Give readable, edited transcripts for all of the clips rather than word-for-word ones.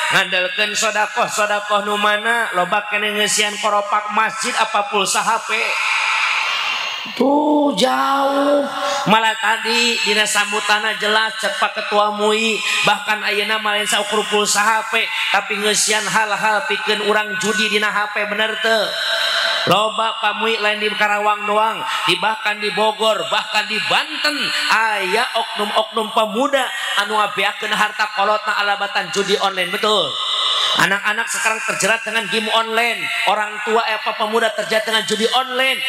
ngandalkeun sodakoh nu mana loba kene ngeusian koropak masjid apa pulsa HP tuh jauh. Malah tadi dina sambutanna jelas cek Pak Ketua MUI bahkan ayeuna malen saukur pulsa HP tapi ngeusian hal-hal pikeun urang judi dina HP bener teu. Loba Pak MUI lain di Karawang doang, bahkan di Bogor, bahkan di Banten aya oknum-oknum pemuda anu ngabeakeun harta kolotna alabatan judi online. Betul. Anak-anak sekarang terjerat dengan game online, orang tua apa pemuda terjerat dengan judi online.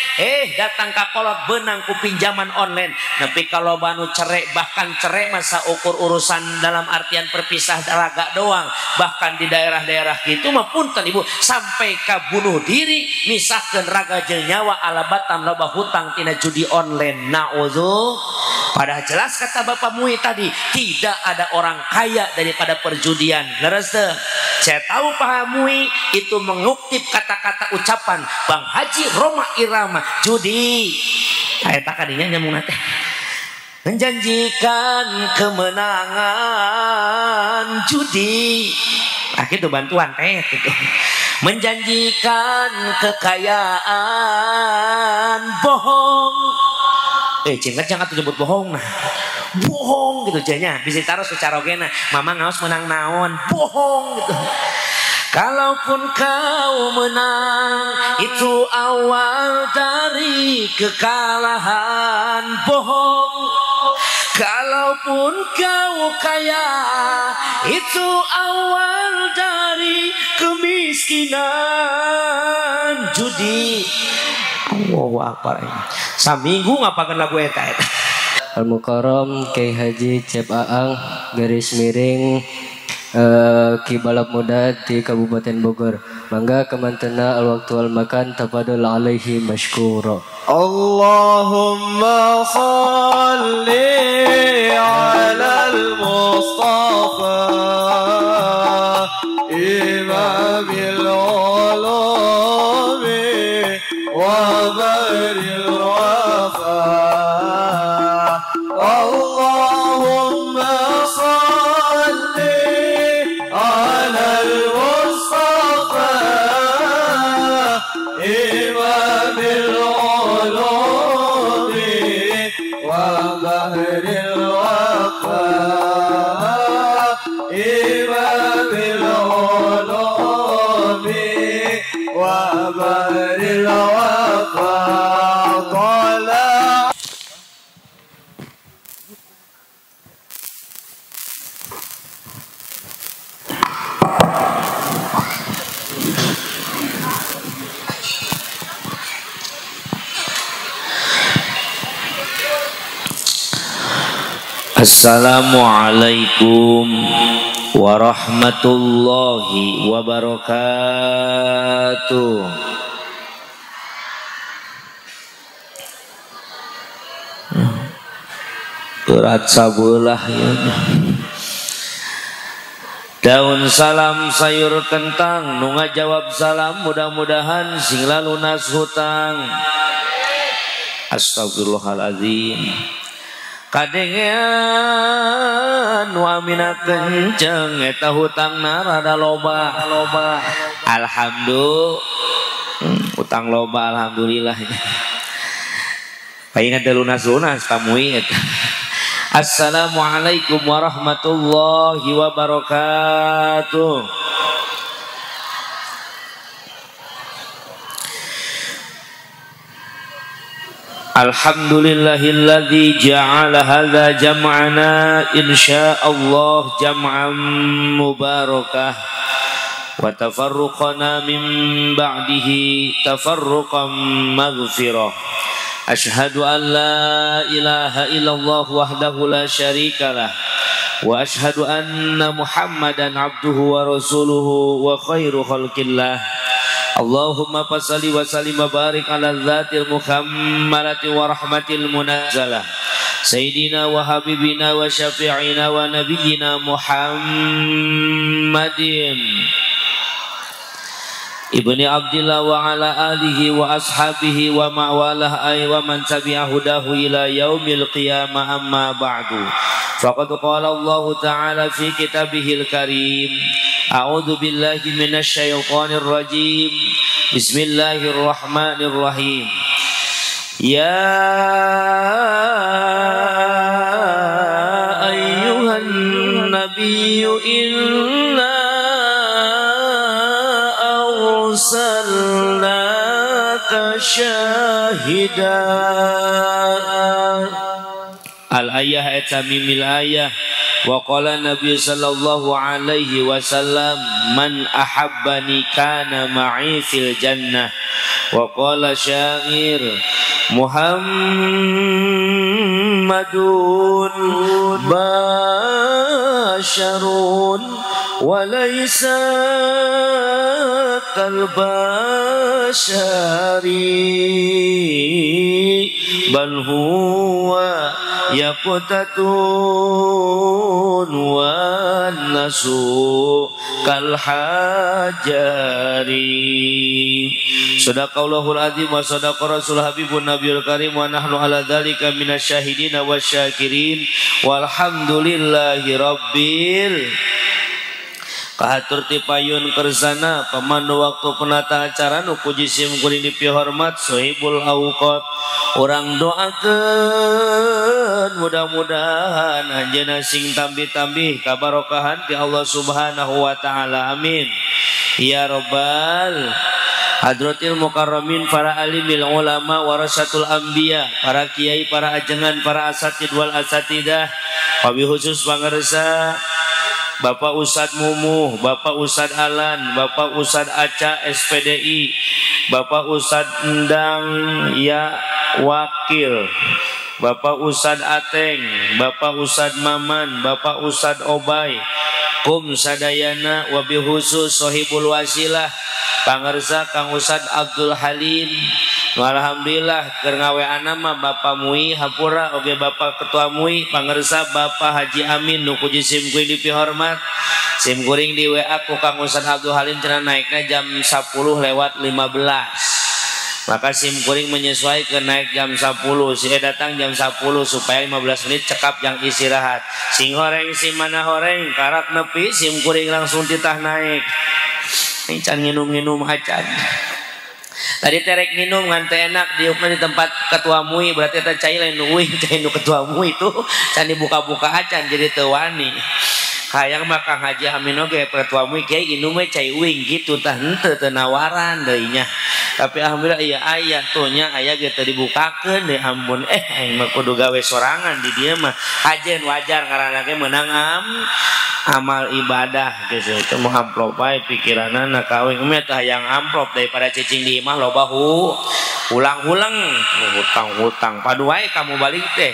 Datang ke kolot benang ku pinjaman online. Tapi kalau banu cerai, bahkan cerai masa ukur urusan dalam artian perpisah raga doang. Bahkan di daerah-daerah gitu mah punten ibu sampai ke bunuh diri, misahkeun raga jeung nyawa alabatan loba hutang tina judi online. Nauzu. Padahal jelas kata Bapak MUI tadi, tidak ada orang kaya daripada perjudian. Leres teu? Saya tahu Pak MUI itu mengutip kata-kata ucapan Bang Haji Roma Irama, judi eta kadinya nyamung teh menjanjikan kemenangan judi. Itu bantuan teh gitu. Menjanjikan kekayaan bohong. Cinta jangan nyebut bohong nah. Bohong gitu janya bisa taruh secara ogena mama ngaos menang naon bohong gitu. Kalaupun kau menang itu awal dari kekalahan bohong. Kalaupun kau kaya itu awal dari kemiskinan judi. Allahu Akbar. Saminggu ngapakeun lagu eta. Al-Mukarram Kyai Haji Cep Aang garis miring Ki Balap Muda di Kabupaten Bogor. Mangga kemantena al-waktu al-makan tafadhol alaihi mashkura. Allahumma salli ala al-Mustafa imamil ulumi wa baril wafa. Allahumma salli ala al-Mustafa imamil ulumi wa bahril wafa. Imamil ulumi wa bahril wafa. Assalamualaikum warahmatullahi wabarakatuh. Berat sabelah ya. Daun salam sayur kentang nu ngajawab salam mudah-mudahan sing lalunas hutang. Astagfirullahaladzim. Kadengean wamina kenceng eta hutangna rada loba. Alhamdulillah hutang loba alhamdulillah. Paingan teh lunas-lunas tamui eta. Assalamualaikum warahmatullahi wabarakatuh. Alhamdulillahilladzi ja'ala hadza jam'ana insyaallah jam'an mubarakah wa tafarruqana min ba'dihi tafarruqan maghfirah. Ashhadu an la ilaha illallah wahdahu la syarikalah wa ashhadu anna Muhammadan abduhu wa rasuluhu wa khairu khalqillah. Allahumma fasalli wa sallim wa barik ala dzatil muhammalati wa rahmatil munazzalah Sayyidina wa habibina wa syafi'ina wa nabiyyina Muhammadin Ibni Abdillah wa ala alihi wa ashabihi wa ma'walah ay wa man tabi'a hudahu ila yaumil qiyamah amma ba'du. Faqad qala Allah ta'ala fi kitabihil karim A'udzu billahi minasyaitonir rajim. Bismillahirrahmanirrahim. Ya ayyuhan nabiyyu inna arsalnaka syahidan. Al-ayah etamimil ayah. Wa qala Nabi sallallahu alaihi wasallam man ahabbani kana ma'i fil jannah. Wa qala syair Muhammadun basharun wa laysa kal bashari bal huwa yaqtatun wa nasu kal hajari. Sadaqallahul azim wa sadaqa rasul habibun nabiyul karim wa nahnu ala dzalika minasyahidin wasyakirin walhamdulillahi rabbil. Kahatur ti payun kersana pemandu waktu penata acara nu puji sim kuring dipihormat sohibul auqat. Orang doakeun mudah-mudahan anjeunna sing tambih-tambih kabarokahan ti Allah Subhanahu wa taala. Amin ya rabbal hadratil mukarramin, para alimil ulama warasatul anbiya, para kiai, para ajengan, para asatid wal asatidah. Wabi khusus pangarsa Bapak Ustad Mumuh, Bapak Ustad Alan, Bapak Ustad Aca SPDI, Bapak Ustad Endang ya Wakil, Bapak Ustad Ateng, Bapak Ustad Maman, Bapak Ustad Obay, kum sadayana. Wabi khusus sohibul wasilah pangarsa Kang Ustad Abdul Halim. Alhamdulillah keur ngaweana mah Bapak Mui Hapura oge Bapak Ketua Mui pangarsa Bapak Haji Amin nu puji sim kuring dipihormat. Sim kuring di WA ku Kang Ustad Abdul Halim cenah naikna jam 10:15. Maka sim kuring menyesuaikan naik jam 10, si datang jam 10 supaya 15 menit cekap yang istirahat. Sing horeng si mana horeng karak nepi sim kuring langsung titah naik. Ini can nginum-nginum acan. Tadi terek minum ngan teh enak diukna di tempat ketua MUI, berarti teh cai lain uing cai nu ketua MUI itu can dibuka-buka acan jadi teu wani. Hayang mah Kang Haji Amin oge ketua MUI kiai inum we cai uing gitu tah henteu teu nawaran deui nya. Tapi alhamdulillah ieu aya tuh nya aya ge teu dibukakeun deui ampun aing mah kudu gawe sorangan di dieu mah. Hajen wajar karana ge meunang amal ibadah gitu. Itu mau amplop bae pikiranna na kawin mah teh hayang amplop daripada cicing di imah loba ulang-ulang hutang-hutang padu wae kamu balik teh.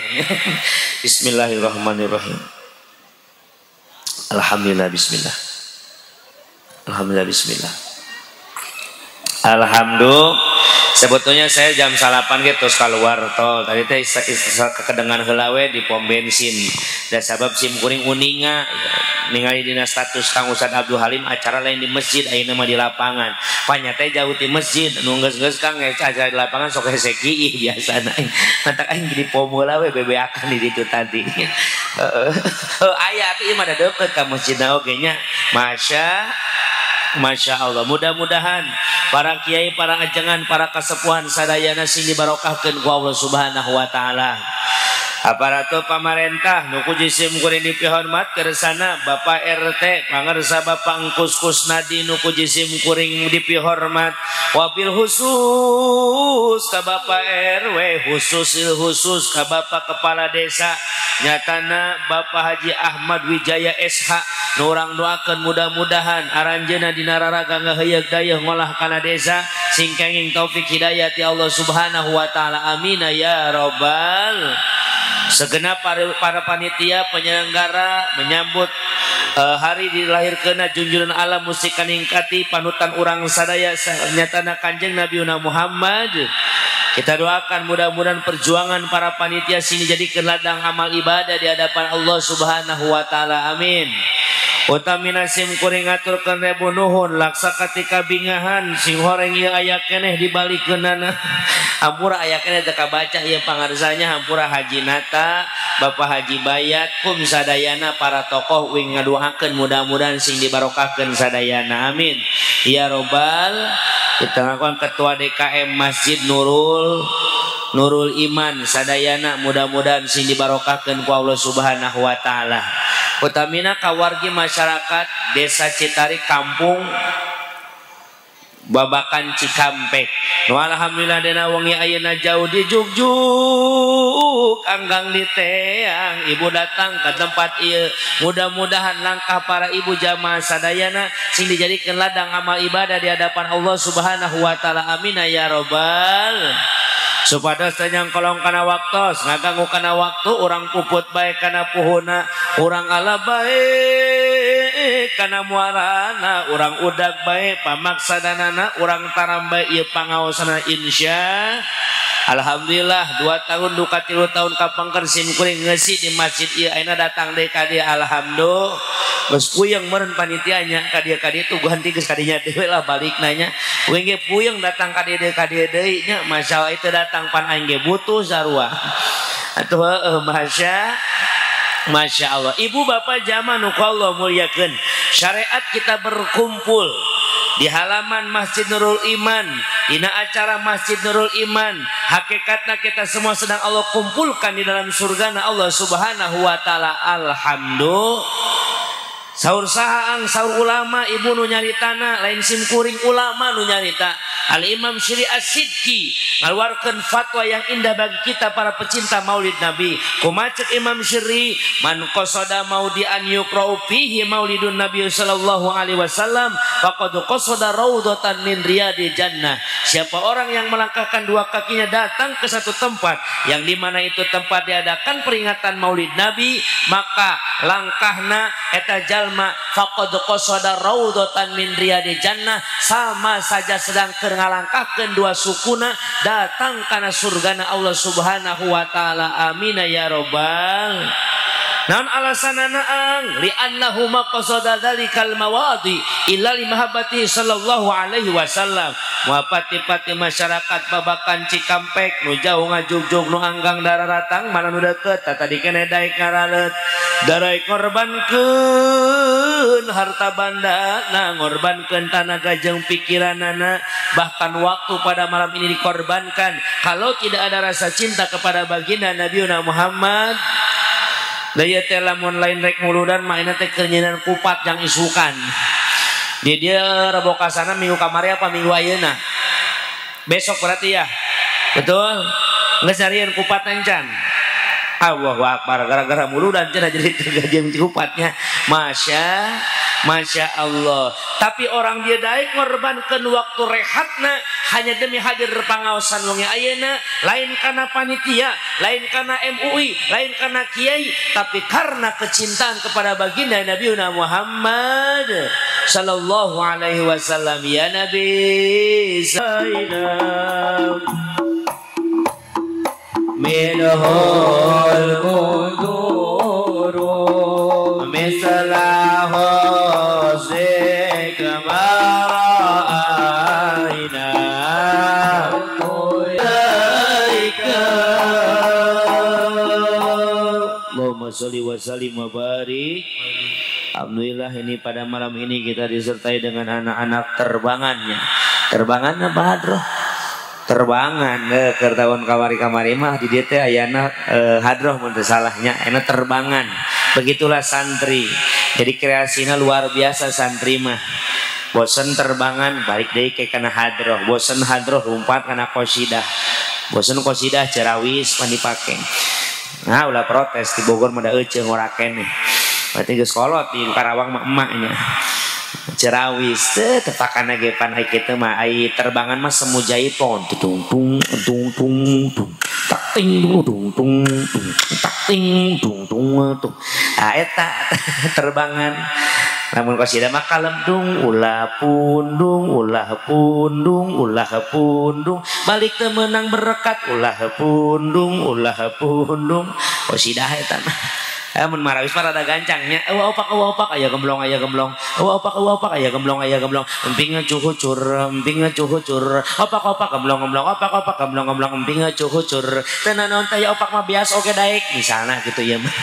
Bismillahirrahmanirrahim. Alhamdulillah bismillah. Alhamdulillah bismillah. Alhamdulillah. Sebetulnya saya jam 8 gitu keluar tol. Tadi teh kedengan heula we di pom bensin. Da sabab sim kuring uninga ningali dina status Kang Ustad Abdul Halim acara lain di masjid ayeuna mah di lapangan. Panya teh jauh ti masjid nu geus-geus Kang acara di lapangan sok hese kieu biasana. Mantak aing di pom heula we bebeakan di ditu tadi. Aya teh mah da deukeut ka masjidna oge nya. Masya Allah. Mudah-mudahan para kiai, para ajengan, para kasepuhan sadayana sing dibarokahkeun ku Allah Subhanahu wa taala. Aparatur pamarentah nu puji sim kuring dipihormat kersana Bapak RT pangarsa Bapak Engkus Kusnadi nu puji sim kuring dipihormat. Wabil khusus ka Bapak RW, khusus ka Bapak Kepala Desa nyatana Bapak Haji Ahmad Wijaya SH nu urang doakeun mudah-mudahan aranjeunna dina raraga ngaheuyeuh dayeuh ngolah kana desa sing kenging taufik hidayah ti Allah Subhanahu wa taala. Amin ya rabbal. Segenap para panitia penyelenggara menyambut hari dilahirkeunna junjungan alam musik kaningkati panutan urang sadaya nyatana Kanjeng Nabi Muhammad. Kita doakan mudah-mudahan perjuangan para panitia sini jadi ladang amal ibadah di hadapan Allah Subhanahu wa taala. Amin. utamina sim kuring ngaturkeun rebu nuhun laksa ketika bingahan sing horeng ieu aya keneh dibalikeunana hampura aya keneh teu kabaca ieu pangarsanya hampura Haji Nata Bapak Haji Bayat kum sadayana para tokoh wing ngadoakeun mudah-mudahan sing dibarokahkeun sadayana amin ya robbal. Kita ngakuan ketua DKM Masjid Nurul Iman sadayana mudah-mudahan sing dibarokahkeun ku Allah Subhanahu wa taala. Utamina kawargi masyarakat Desa Citarik Kampung Babakan Cikampek. Nu alhamdulillah dina wengi ayeuna jauh di Jugjuk anggang di teang ibu datang ke tempat ieu. Mudah-mudahan langkah para ibu jamaah sadayana sing dijadikeun ladang amal ibadah di hadapan Allah Subhanahu wa taala. Amin ya robbal. Supados tanyang kolong kana waktos ngaganggu kana waktu urang puput bae kana puhuna urang ala bae kana muarana urang udag bae pamaksadanana urang taram bae ieu pangaosana insya alhamdulillah 2 tahun duka 3 tahun kapangker sim kuring ngeusi di masjid ieu ayeuna datang deui ka dieu alhamdulillah geus puyeng meureun panitianya ka dieu tuh ganti geus ka dinya deui lah balik nanya we ge puyeng datang ka dieu deui nya masalah itu datang pan aing ge butuh sarua atuh Masya Allah. Ibu bapak jamaah nu Allah muliakeun syariat kita berkumpul di halaman Masjid Nurul Iman, dina acara Masjid Nurul Iman. Hakikatnya kita semua sedang Allah kumpulkan di dalam surgana Allah Subhanahu wa taala. Alhamdulillah. Saur sahaang saur ulama ibu nu nyaritana lain sim kuring ulama nu nyarita. Al Imam Syiri As-Sidki ngaluarkeun fatwa yang indah bagi kita para pecinta Maulid Nabi. Kumacek Imam Syiri man qasada maudian yuqra'u fihi maulidun Nabi sallallahu alaihi wasallam faqad qasada raudhatan min riyadil jannah. Siapa orang yang melangkahkan 2 kakinya datang ke satu tempat yang di mana itu tempat diadakan peringatan Maulid Nabi, maka langkahna eta jalma faqad qasada raudhatan min riyadil jannah sama saja sedang ngalangkahkeun 2 sukuna datang kana surgana Allah Subhanahu wa taala. Amin ya robbal. Naon alasanana ang li annahu maqsada dzalikal mawadi illa li mahabbati sallallahu alaihi wasallam. Wapati-pati masyarakat Babakan Cikampek nu jauh ngajugjug nu anggang dararatang mana nu deukeut tadi keneh daek ngaralet darai korbankeun harta bandana ngorbankeun tenaga jeung pikiranana bahkan waktu pada malam ini dikorbankan. Kalau tidak ada rasa cinta kepada baginda Nabiuna Muhammad daya teh lamun lain rek muludan mainna teh keunyinan kupat yang isukan di dia rebo kasana minggu kamari apa minggu ayeuna besok berarti ya betul geus nyarieun kupat encan. Allahu akbar gara-gara muludan cenah jadi jeung kupatnya. Masya Allah. Tapi orang dia daek ngorbankeun waktu rehatna hanya demi hadir pangaosan wong ayeuna, lain karena panitia, lain karena MUI, lain karena kiai, tapi karena kecintaan kepada baginda Nabiuna Muhammad sallallahu alaihi wasallam. Ya Nabi Zainab minhul muduru mislahu Sholli wa sallim wa barik. Alhamdulillah ini pada malam ini kita disertai dengan anak-anak terbangannya. Terbangan apa hadroh? Terbangan ke tahun kamari mah di dieu teh ayana hadroh mun teu salahnya enak terbangan. Begitulah santri. Jadi kreasinya luar biasa santri mah. Bosen terbangan balik deui ke kana hadroh. Bosen hadroh lumpat kana qasidah. Bosen qasidah cerawis pan dipake. Nah ulah protes di Bogor mah da euceung ora keneh. Berarti geus kolot di Karawang mah emaknya. Cerawis teh tepakana ge pan ai kitu mah ai terbangan mah semu jaipon tung tung tung tung tung tak ting tung tung tung tak ting tung tung tung. Ah eta terbangan. Namun qasidah mah kalemdung ulah pundung balik teu meunang berkat ulah pundung qasidah eta mah Mun marawis parada gancangnya. Opak aya gemblong opak aya gemblong emping cuhucur opak gemblong emping cuhucur teu naon teh opak mah biasa oge daek misalna gitu ya mah.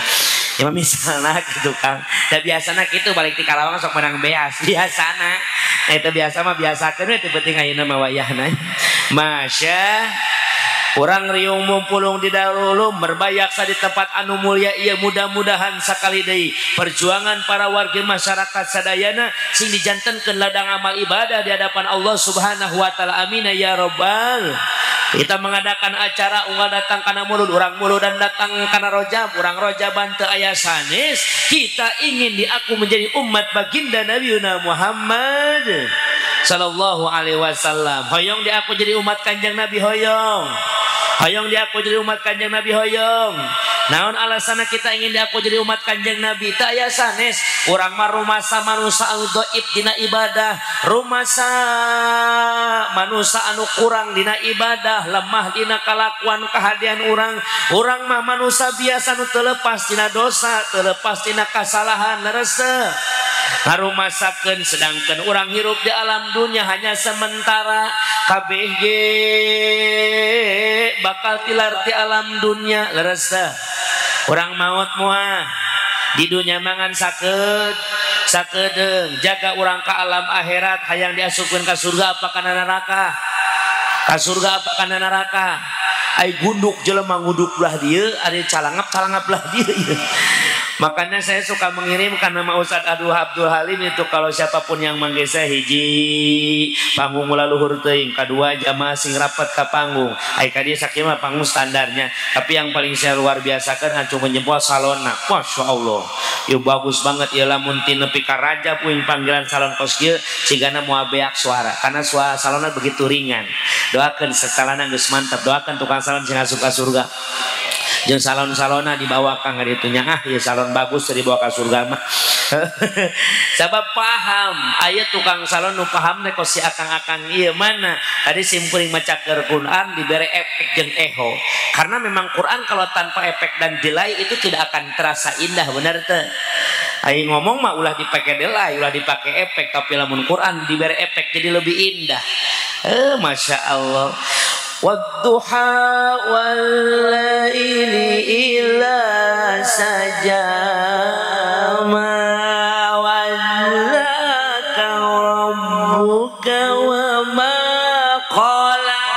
Ya misalnya gitu Kang. Da biasana gitu balik di Kalawang sok menang beas biasana. Eta biasa mah biasakeun we teu penting ayeuna mah wayahna. Masya urang riung mumpulung di Darulum berbayak sa di tempat anu mulia ieu mudah-mudahan sakali deui perjuangan para warga masyarakat sadayana sing dijantenkeun ladang amal ibadah di hadapan Allah Subhanahu wa taala. Amin ya rabbal. Kita mengadakan acara unggal datang kana mulud urang muludan datang kana rojab urang rojaban teu aya sanes. Kita ingin diaku menjadi umat baginda Nabiuna Muhammad sallallahu alaihi wasallam. Hoyong diaku jadi umat Kanjeng Nabi hoyong. Hoyong diaku jadi umat Kanjeng Nabi hoyong. Naon alasanna kita ingin diaku jadi umat Kanjeng Nabi? Teu aya sanes. Urang mah rumasa manusia anu dhaif dina ibadah, rumasa manusia anu kurang dina ibadah, lemah dina kalakuan kahadian urang. Urang mah manusia biasa anu teu lepas dina dosa, teu lepas dina kasalahan lereseuh. Ngarumasakeun sedangkan urang hirup di alam dunia hanya sementara. Kabeh ge bakal tilar di alam dunia lereseuh. Urang maut moal di dunia mangan sakedeung jaga urang ka alam akhirat hayang diasupkeun ka surga apa kana neraka. Ka surga apa kana neraka. Ai gunduk jelema nguduk belah dieu, ari calangap belah dieu. Makanya saya suka mengirim karena nama Ustadz Abdul Halim itu kalau siapapun yang manggil saya hiji panggung mula luhur teuing, kedua jamaah sing rapat ka panggung. Ai ka dieu sakieu mah panggung standarnya, tapi yang paling saya luar biasakan hancur menjempol salonna. Masya Allah. Ieu bagus banget ieu lamun ti nepi ka raja puing panggilan salon kos kieu cigana moal beak suara karena suara salonna begitu ringan. Doakeun sesalana geus mantap, doakan tukang salon sing asup ka surga. Jeung salon-salona dibawa ka ngaritunya ya salon bagus dibawa ka surga mah. Sabab paham aya tukang salon nu paham teh kos si akang-akang ieu mana tadi simkuring maca Quran dibere efek jeung eho karena memang Quran kalau tanpa efek dan delay itu tidak akan terasa indah bener teu. Aing ngomong mah ulah dipake delay ulah dipake efek tapi lamun Quran dibere efek jadi lebih indah. Masya Allah. Wadduha wallaili illa saja ma wallaka rabbuka wa ma qala.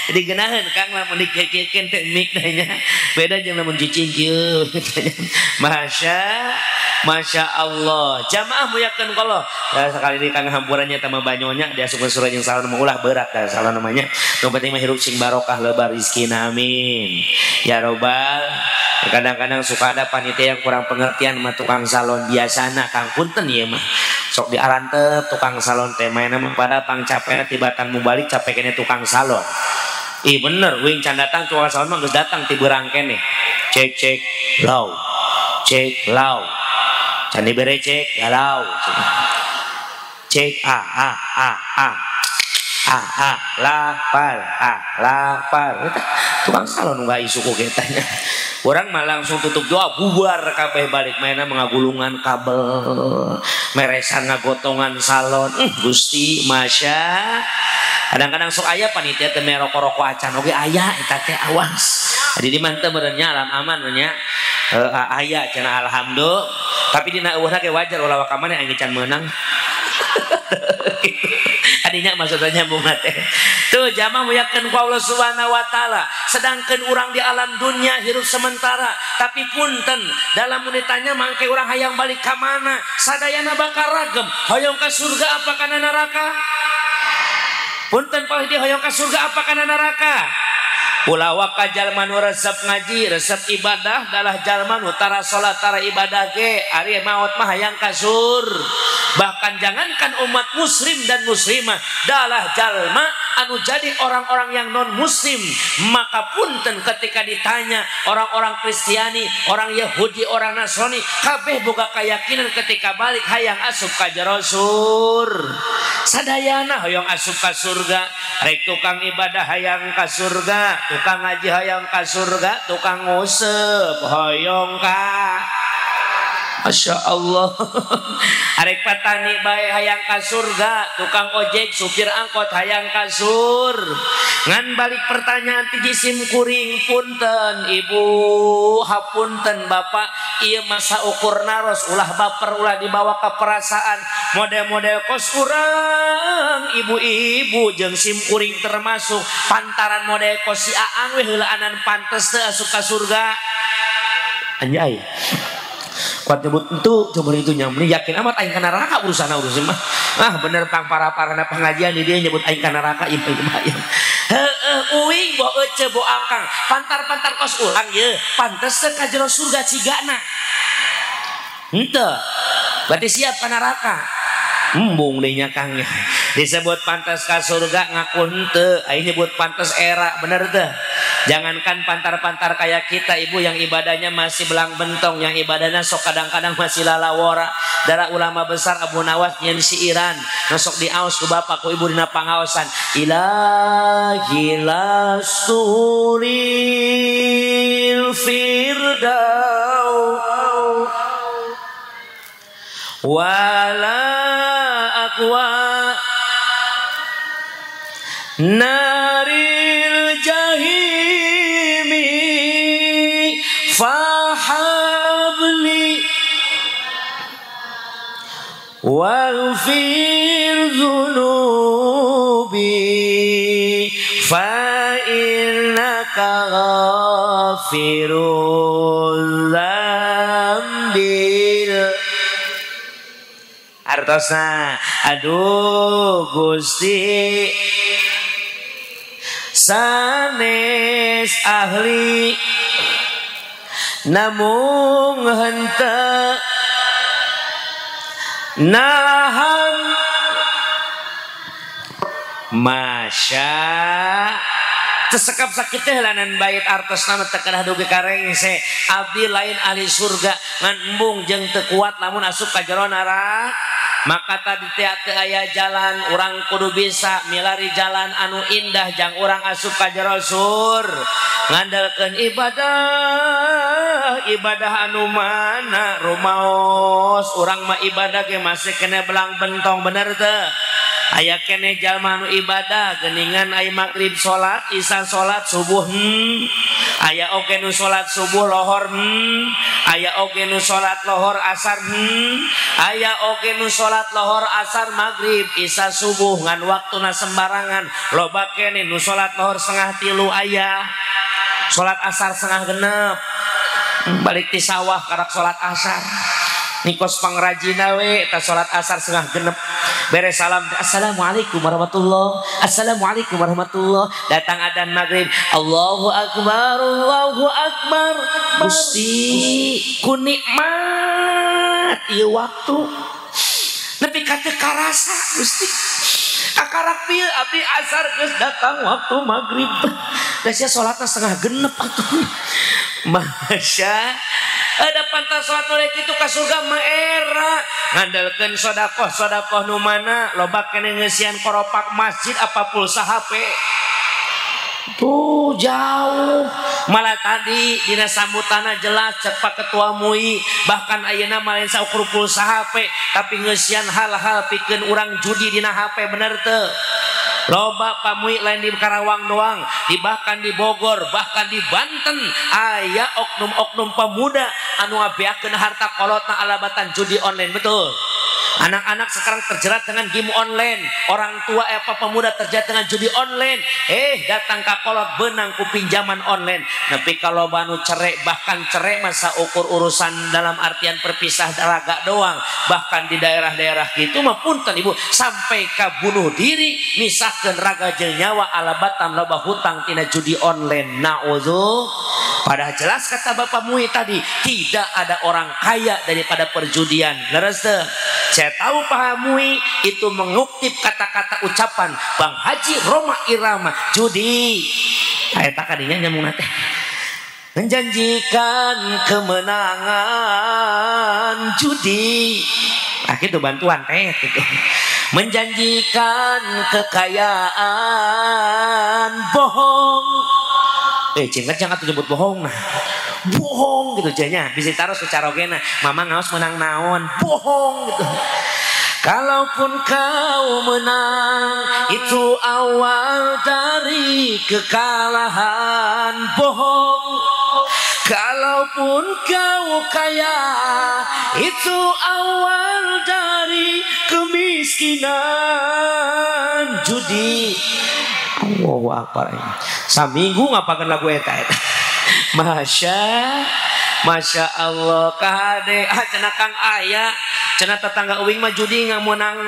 Jadi geunaheun Kang lamun dikekeun teh mik nya beda jeung lamun cicing kieu. Masya Allah. Jamaah muyakeun kalau sekali di kang hampurannya tambah banyonya dia suka surah yang salah nama ulah berat dah salah namanya. Nu penting mah hirup sing barokah lebar rizkina amin. Ya robbal. Kadang-kadang suka ada panitia yang kurang pengertian sama tukang salon biasana Kang punten ieu mah. Sok diarantep tukang salon teh mainna mah pada pangcapena tibatan mubalik capek kene tukang salon. Ih bener wing can datang tukang salon mah geus datang ti beurang kene. Cek law. Cek law. Can dibere cek galau. Cek lapar. Tukang salon enggak isuku ketanya. Orang mah langsung tutup doa bubar kabeh balik mainnya mengagulungan kabel. Meresan ngagotongan salon. Gusti Masya. Kadang-kadang sok aya panitia teh meroko-roko acan oge aya eta teh awas. Jadi di mantep benernya alam aman nya. Aya cenah alhamdulillah. Tapi dina eueuhna ge wajar ulah wakamane aya can meunang. Adinya maksudnya nyambung teh. Tuh jamaah muyakeun ku Allah Subhanahu wa taala. Sedangkan urang di alam dunia hirup sementara, tapi punten dalam ditanya mangke urang hayang balik ka mana? Sadayana bakal ragem, hoyong ka surga apa kana neraka? Punten palih di hoyong ka surga apa kana neraka? Ulah waka jalma nu resep ngaji, resep ibadah dalah jalma nu tara salat tara ibadah ge ari maot mah hayang ka sur. Bahkan jangankan umat muslim dan muslimah dalah jalma anu jadi orang-orang yang non muslim, maka punten ketika ditanya orang-orang Kristiani, orang Yahudi, orang Nasrani, kabeh boga keyakinan ketika balik hayang asup ka jero sadayana hayang asup ka surga. Rek tukang ibadah hayang ka surga, tukang ngaji hayang ka surga, tukang nguseup hoyong ka. Masya Allah. Arek petani bae hayang ka surga, tukang ojek supir angkot hayang ka sur. Ngan balik pertanyaan ti jisim kuring, punten ibu, hapunten bapak, ieu masa ukur naros ulah baper, ulah dibawa ke perasaan. Model-model kos urang ibu-ibu jeung sim kuring termasuk pantaran model kos si Aang we heulaanan pantes teu asup ka surga. Anjay. Kuat nyebut itu nyamri yakin amat aing ka neraka urusan mah. Bener pang para-parana pengajian di dia nyebut aing ka neraka ieu mah. Uing bo ece bo angkang pantar-pantar kos ulang ye pantes teu ka jero surga cigana. Henteu. Berarti siap ka neraka. Embung deui nya Kang disebut pantas ka surga ngaku henteu, aing nyebut pantas era, bener teu? Jangankan pantar-pantar kayak kita ibu yang ibadahnya masih belang bentong, yang ibadahnya sok kadang-kadang masih lalawora. Darah ulama besar Abu Nawas nyen siiran, nasok diaos ku bapak ku ibu dina pangaosan. Ilahi lasuril firdaus wala aqwa naril jahimi fahabli waghfir dhunubi fa innaka ghafirul dzambil. Artosna aduh Gusti sanes ahli namung henteu nahan masya tesekap sakit teh lanan bait artos nama teu kedah dugi karengse abdi lain ahli surga ngan embung jeung teu kuat lamun asup ka jero neraka. Maka tadi teu aya jalan, urang kudu bisa milari jalan anu indah jang urang asup ka jero sur. Ngandalkeun ibadah anu mana rumaos urang mah ibadah ge masih kena belang bentong, bener teu? Aya kene jalma anu ibadah geuningan aya magrib salat, isya salat, subuh aya oge nu salat subuh lohor aya oge nu salat lohor asar aya oge nu salat lohor asar magrib isya subuh ngan waktuna sembarangan. Loba kene nu salat lohor setengah tilu aya, salat asar setengah genep, balik ti sawah karak salat asar. Nikos pangrajina we ta salat asar setengah genep beres salam assalamualaikum warahmatullah, assalamualaikum warahmatullah, datang adzan maghrib Allahu akbar Gusti ku nikmat ieu waktu nepi ka teu karasa Gusti akarak pieu abdi asar geus datang waktu maghrib da sia salatna setengah genep atuh. Masya ada pantas salat oleh kitu ka surga mah era ngandalkeun sedekah nu mana loba kene ngeusian koropak masjid apa pulsa HP tuh jauh. Malah tadi dina sambutanna jelas cek Pak Ketua MUI bahkan ayeuna mah lain saukur pulsa HP tapi ngeusian hal-hal pikeun urang judi dina HP, bener teu? Loba pamui lain di Karawang doang, bahkan di Bogor, bahkan di Banten aya oknum-oknum pemuda anu ngabeakeun harta kolotna alabatan judi online, betul? Anak-anak sekarang terjerat dengan game online, orang tua apa pemuda terjerat dengan judi online, datang ke kolot benang ku pinjaman online. Tapi kalau banu cerai, bahkan cerai masa ukur urusan dalam artian perpisah raga doang, bahkan di daerah-daerah gitu mah punten ibu sampai ke bunuh diri misahkeun raga jeung nyawa alabatan loba hutang tina judi online. Nauzubillah. Padahal jelas kata Bapak MUI tadi tidak ada orang kaya daripada perjudian. Leres teu? Saya tahu pahamui itu mengutip kata-kata ucapan Bang Haji Roma Irama judi. Eta kadinya nyambung nate. Menjanjikan kemenangan judi. Nah gitu bantuan teh gitu. Menjanjikan kekayaan bohong. Cinta jangan disebut bohong nah. Bohong gitu janya. Bisa taruh secara gena. Mama ngaos menang naon. Bohong gitu. Kalaupun kau menang itu awal dari kekalahan bohong. Kalaupun kau kaya itu awal dari kemiskinan judi. Allahu Akbar. Saminggu ngapakeun lagu eta. Masya Allah kade cenah Kang aya cenah tetangga uing mah judi menang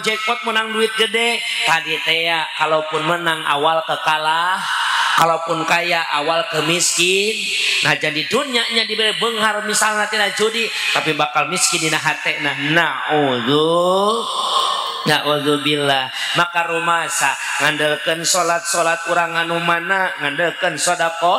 jackpot menang duit gede tadi teh ya kalaupun menang awal kekalah kalaupun kaya awal kemiskin. Nah jadi dunianya diberi benghar misalnya tidak judi tapi bakal miskin dina hatena. Na'udzubillah. Maka rumasa ngandelkeun salat urang anu mana, ngandelkeun sedekah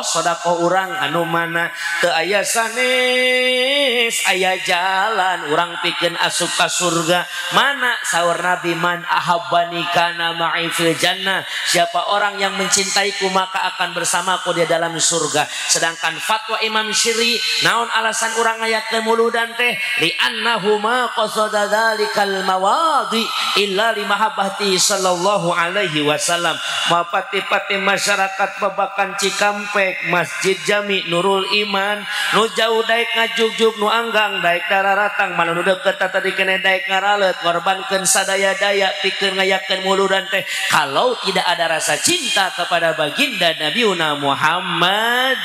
urang anu mana. Teu aya sanes aya jalan urang pikeun asup ka surga. Mana saur Nabi man ahabbani kana ma'i fil jannah. Siapa orang yang mencintaiku maka akan bersamaku di dalam surga. Sedangkan fatwa Imam Syiri naon alasan urang ngayakeun muludan teh li annahuma qasada dzalikal mawadi illa li mahabbati sallallahu alaihi wasallam. Mapati-pati masyarakat Babakan Cikampek, Masjid Jami Nurul Iman, nu jauh daek ngajugjug, nu anggang daek dararatang, malah nu deukeut tadi kene daek ngaralet, ngorbankeun sadaya-daya pikeun ngayakeun muludan teh. Kalau tidak ada rasa cinta kepada baginda Nabiuna Muhammad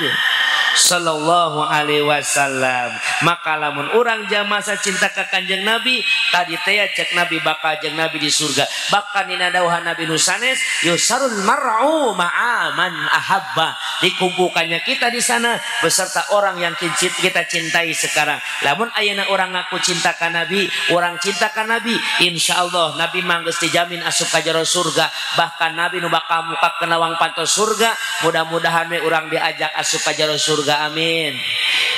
sallallahu alaihi wasallam, maka lamun urang jamasa cinta ka Kanjeng Nabi tadi teh cek Nabi bakal jeung Nabi di surga. Bahkan dina dawuhan Nabi nusanes yusarul mar'u ma'a man ahabba, dikumpulkannya kita di sana beserta orang yang kita cintai sekarang. Lamun ayeuna orang ngaku cinta ka Nabi, orang cinta ka Nabi, insyaallah Nabi manggeus dijamin asup ka jero surga. Bahkan Nabi nu bakal muka ke lawang pantos surga. Mudah-mudahan we urang diajak asup ka jero surga. Amin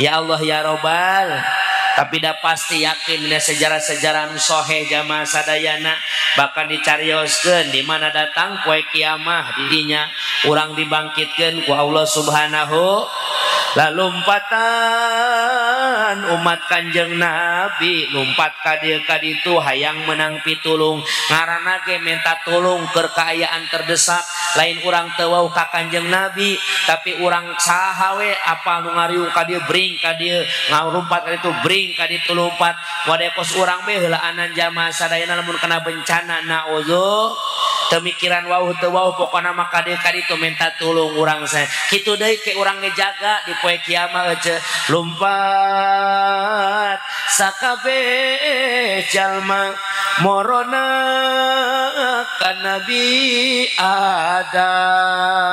ya Allah ya Robbal. Tapi dah pasti yakin ada sejarah-sejarah sohe jamaah sadayana bahkan dicarioskeun di mana datang poe kiamah didinya urang dibangkitkeun ku Allah Subhanahu. Lalumpatan umat Kanjeng Nabi lumpat ka dieu ka ditu hayang menang pitulung ngaranna ge minta tulung keur kaayaan terdesak. Lain urang teu wau ka Kanjeng Nabi tapi urang saha we apal nu ngariung ka dieu bring ka dieu ngarumpat ka ditu bring ka ditu lumpat wadekos urang be heulaanan jamaah sadayana lamun kena bencana naudzu temikiran wau teu wau pokona mah ka ditu minta tulung urang saya kitu deui ke urang ngejaga di poe kiamat aja lumpat sakabeh jalma morona ka Nabi Adam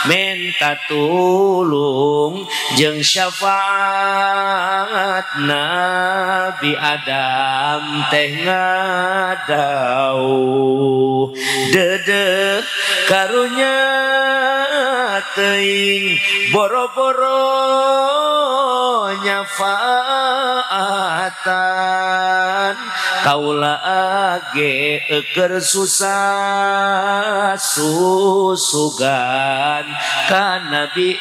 minta tulung jeung syafaat Nabi Adam teh ngadau dedeh karunya teuing boro-boro nyafaatan kaula age keur susah susugan ka Nabi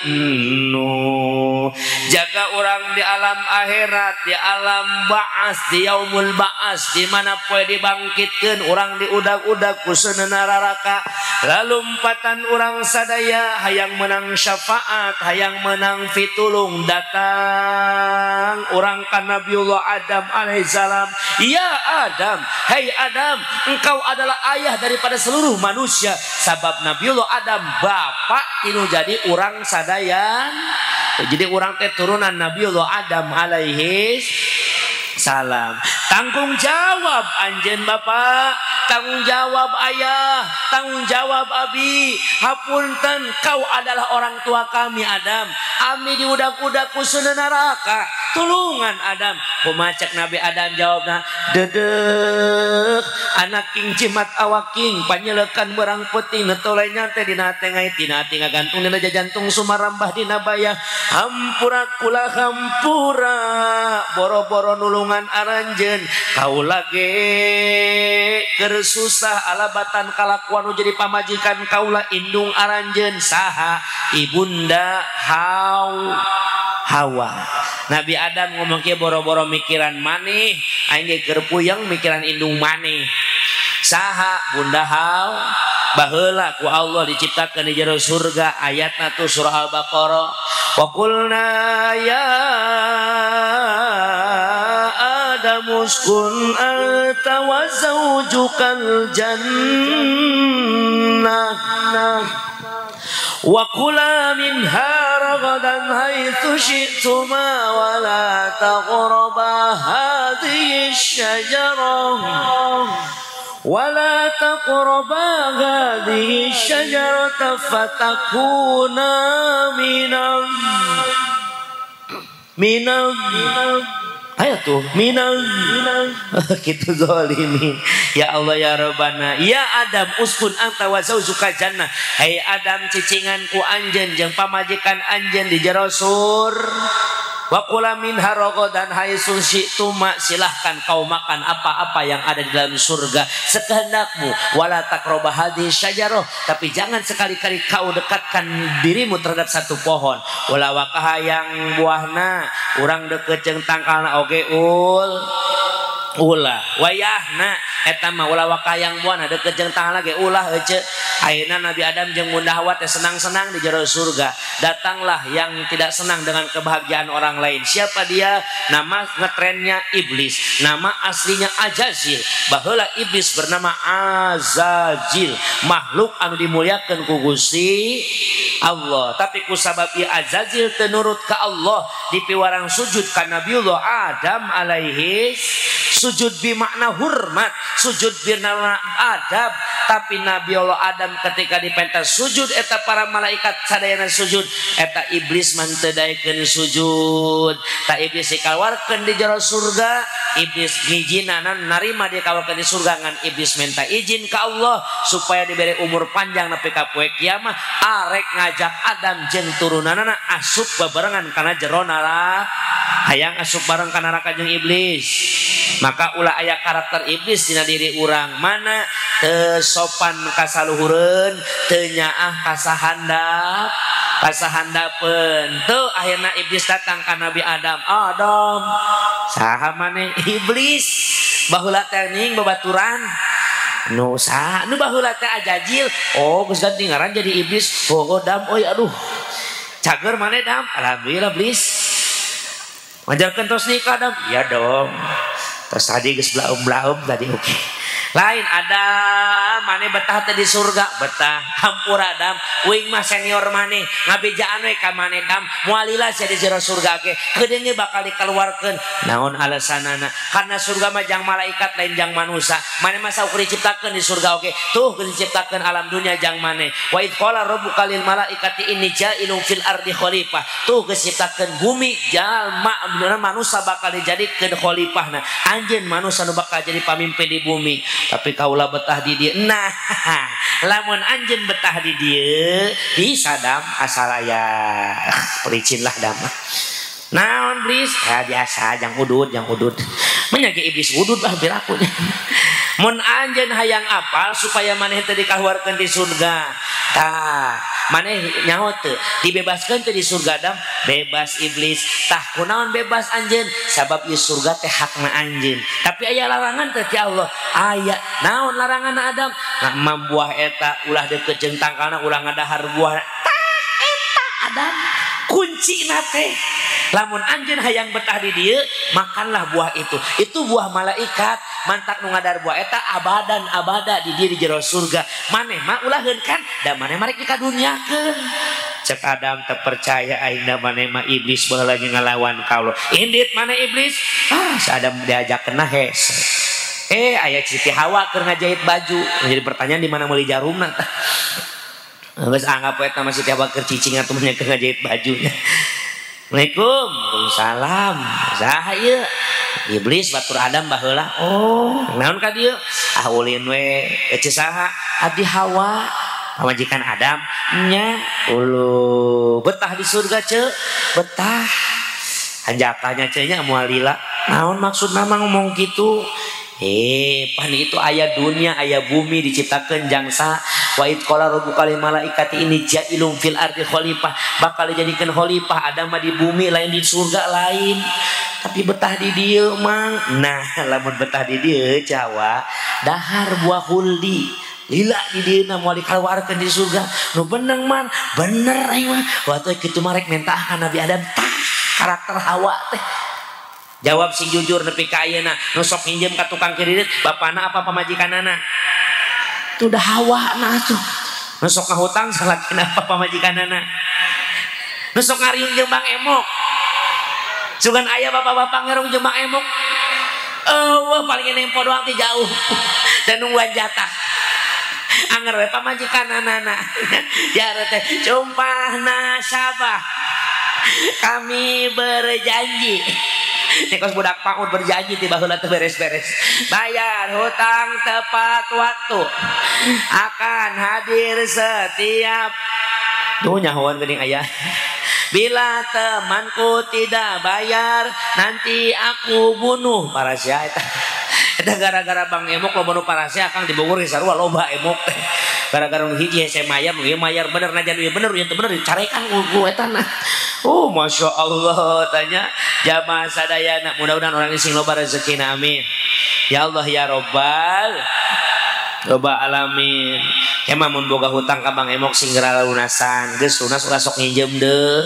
Nuh. Jaga orang di alam akhirat, di alam ba'as, di yaumul ba'as, di mana poe dibangkitkeun orang diudag-udag ku seuneu neraka. Lalumpatan orang sadaya hayang menang syafaat, hayang menang pitulung datang orang ka Nabiullah Adam alaihissalam. Ya Adam, hai Adam, engkau adalah ayah daripada seluruh manusia. Sabab Nabiullah Adam bapak inu jadi orang sadayan. Jadi orang teh turunan Nabiullah Adam alaihi salam. Tanggung jawab anjeun bapak, tanggung jawab ayah, tanggung jawab abi. Hapunten kau adalah orang tua kami Adam. Ami diudak-udak ku seuneu neraka. tulungan Adam. Kumacak Nabi Adam jawabna, dedek anak king jimat awak king panyelekan berang peuting netoleh nyante dina tengah tina tinggal gantung dina jantung sumarambah dina bayah. Hampura kula hampura boro-boro nulungan aranjeun kaula ge keur susah alabatan kalakuan nu jadi pamajikan kaula indung aranjeun saha ibunda Hawa. Nabi Adam ngomong kieu boro-boro mikiran maneh aing ge keur puyeng mikiran indung maneh. Saha bunda Hawa baheula ku Allah diciptakeun di jero surga ayatna tuh surah Al-Baqarah. Wa qulna ya Adam uskun anta wa zawjukal jannah wa kula minha ragadan haitsu syi'tuma wa la taqraba hadhihi asyajarah ولا تقربا هذه الشجرة فتكونا minal gitu zalimin. Ya Allah ya Rabbana, ya Adam uskun anta wa zawjuka jannah. Hai Adam cicingan ku anjeun jeung pamajikan anjeun di jero surga. Wa qula minha ragadan haitsu syi'tuma, silahkan kau makan apa-apa yang ada di dalam surga sekehendakmu. Wala taqrabu hadhihi syajarah, tapi jangan sekali-kali kau dekatkan dirimu terhadap satu pohon. Wala waqaha yang buahna urang deukeut jeung tangkalna oge ulah wayahna eta mah ulah wakayang buana deukeut jeung tangkalna ge ulah heuceuk. Ayeuna Nabi Adam jeung Bunda Hawa teh senang-senang di jero surga. Datanglah yang tidak senang dengan kebahagiaan orang lain. Siapa dia? Nama ngetrennya iblis. Nama aslinya Ajazil. Baheula iblis bernama Azazil, makhluk anu dimuliakeun ku Gusti Allah. Tapi ku sabab ieu Azazil teu nurut ka Allah, dipiwarang sujud ka Nabiullah Adam alaihi sujud bimakna hormat, sujud bimakna adab. Tapi Nabi Allah Adam ketika dipentas sujud eta para malaikat sadayana sujud, eta iblis mah teu daekeun sujud. Ta iblis dikaluarkeun di jero surga, iblis ngijinanan narima dikaluarkeun di surga ngan iblis minta izin ka Allah supaya diberi umur panjang nepi ka poe kiamat, arek ngajak Adam jeung turunanna asup babarengan kana jero neraka. Hayang asup bareng kana neraka jeung iblis. Maka ulah aya karakter iblis dina diri urang, mana teu sopan kasaluhureun, teu nyaah kasahandapeun. Teu akhirna iblis datang ka Nabi Adam. Adam, saha maneh? Iblis. Baheula teh ning babaturan. Nu saha? Nu baheula teh Ajazil. Oh, geus ganti ngaran jadi iblis. Oh, Dam, oi aduh. Cager maneh Dam? Alhamdulillah iblis. Ngajarkeun tos nikah Dam? Ya dong. Terus tadi geus blaum-blaum tadi oke. Lain Adam, maneh betah teh di surga, betah. Hampura Adam, uing mah senior maneh, ngabejaan we ka maneh Dam. Moalila sia di jero surga ge, kedeung bakal dikeluarkeun. Naon alasanana? Karena surga mah jang malaikat lain jang manusia. Maneh mah saukur diciptakeun di surga oge. Tuh geus diciptakeun alam dunia jang maneh. Wa id qala rabbuka lil malaikati inni ja'ilun fil ardi khalifah. Tuh geus diciptakeun bumi jalma manusia bakal dijadikeun khalifahna. Anjeun manusia nu bakal jadi pamimpin di bumi. Tapi kaulah betah di dia. Nah, lamun anjeun betah di dia bisa Dam asal aya pericin lah Dam. Naon iblis? Ya biasa jang udud. Menyake iblis udud lah biraku. Mun anjeun hayang apal supaya maneh teh dikaluarkeun di surga. Tah, maneh nyaho teu dibebaskeun teh di surga Dam? Bebas iblis. Tah kunaon bebas anjeun? Sabab ieu surga teh hakna anjeun. Tapi aya larangan teh ti Allah. Aya. Naon laranganna Adam? Nah, buah eta ulah deukeut jeung tangkalna ulah ngadahar buah. Tah eta Adam kuncina teh. Lamun anjeun hayang betah di dieu, makanlah buah itu. Itu buah malaikat. Mantak nu ngadar buah eta abadan abada di dieu di jero surga. Maneh mah ulaheun kan, da maneh marek dikadunyakeun. Cek Adam terpercaya aing da maneh mah iblis baheula ngalawan ka Allah. Indit maneh iblis. Si Adam diajak kena hese. Aya Siti Hawa keur ngajahit baju. Jadi pertanyaan di mana meuli jarumna tah. Geus anggap eta mah Siti Hawa keur cicing atuh keur ngajahit bajunya. Assalamualaikum. Waalaikumsalam. Saha ieu? Iblis batur Adam baheula. Oh, naon ka dieu? Ah ulin we ece saha? Abdi Hawa. Pamajikan Adam nya ulu betah di surga ceuk. Betah. Hanjakanya cenah moal lila. Naon maksud nama ngomong gitu? Pan itu aya dunia, aya bumi diciptakeun jangsa. Wa id qala rabbuka lil malaikati inni ja'ilun fil ardi khalifah. Bakal dijadikeun khalifah Adam mah di bumi lain di surga lain. Tapi betah di dieu mang. Nah, lamun betah di dieu Jawa dahar buah huldi. Lila di dieuna moal dikaluarkeun di surga. Nu beneng man, bener aing mah. Waktu kitu marek mentah ka Nabi Adam tah karakter Hawa teh. Jawab sing jujur nepi ka ayeuna, nu sok nginjem ka tukang kredit, bapana apa pamajikanana? Itu udah Hawa na tuh. Nu sok ngahutang salakina apa pamajikanana? Nu sok ngariung jeung Bang Emok. Sugan aya bapak-bapak ngarung jeung Bang Emok. Wah paling nempo doang ti jauh. Dan nungguan jatah. Anger we pamajikanana. Jare teh cumpahna sabah. Kami berjanji. Nikos budak paut berjanji tiba heula teu beres-beres. Bayar hutang tepat waktu. Akan hadir setiap tuh nyahoan geuning aya. Bila temanku tidak bayar, nanti aku bunuh parasia eta. Eta gara-gara Bang Emok lo bunuh parasia Kang di Bogor ge sarua loba Emok teh. Gara-gara nu hiji hese mayar, nu mayar bener najan ieu bener ieu teu bener dicarekan ku eta nah. Oh Masya Allah tanya jamaah sadayana mudah-mudahan orang ini sing loba rezekina amin. Ya Allah ya Rabbal alamin. Emang mun boga hutang ka Bang Emok sing geura lunasan geus lunas ulah sok nginjem deui.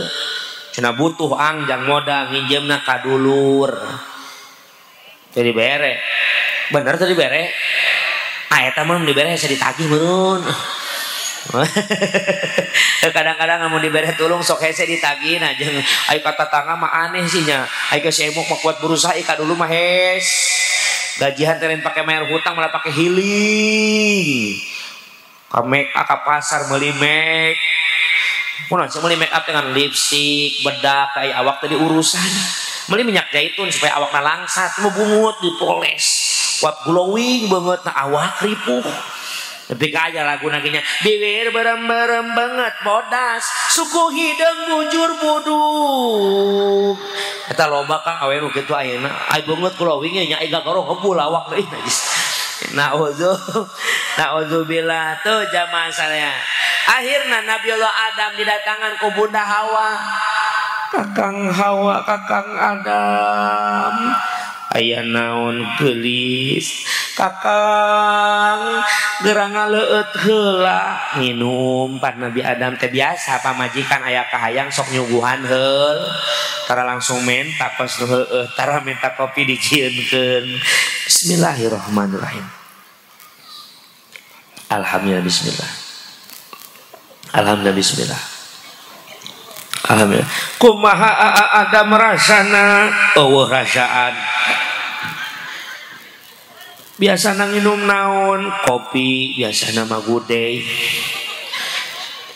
Cenah butuh angjang modal nginjemna ka dulur. Jadi bere. Bener tadi bere. Eta mah dibere hese ditagih meureun. Kadang-kadang mau diberi tulung sok hese ditagih nah jeung ai kata tangga mah aneh sih nya. Ai ke si Emok mah kuat berusaha ika dulu mah hes. Gajihan teh lain pake mayar hutang malah pake healing. Ka make up ka pasar meuli make. Kunaon sih meuli make up dengan lipstik, bedak, ai awak teh diurusan. Meuli minyak zaitun supaya awakna langsat, mau bungut dipoles. Kuat glowing banget nah awak ripuh. Tapi kaya lagu naginya bibir berem-berem banget bodas suku hidung bujur buduk. Eta loba Kang awe nu kitu ayeuna ai banget glowing nya ai gagaro hebul awak deui najis. Nauzubillah tuh jamaah saya. Akhirna Nabiullah Adam didatangan ku Bunda Hawa. Kakang Hawa, Kakang Adam. Aya naon geulis Kakang geura ngaleueut heula minum pan Nabi Adam teh biasa pamajikan aya kahayang sok nyuguhan heul tara langsung menta pas nu heueuh tara minta kopi dijieunkeun. Bismillahirrahmanirrahim. Alhamdulillah bismillah. Alhamdulillah bismillah. Alhamdulillah. Kumaha Adam rasana eueuh rasaan. Biasana nginum naon kopi biasana mah gudeg.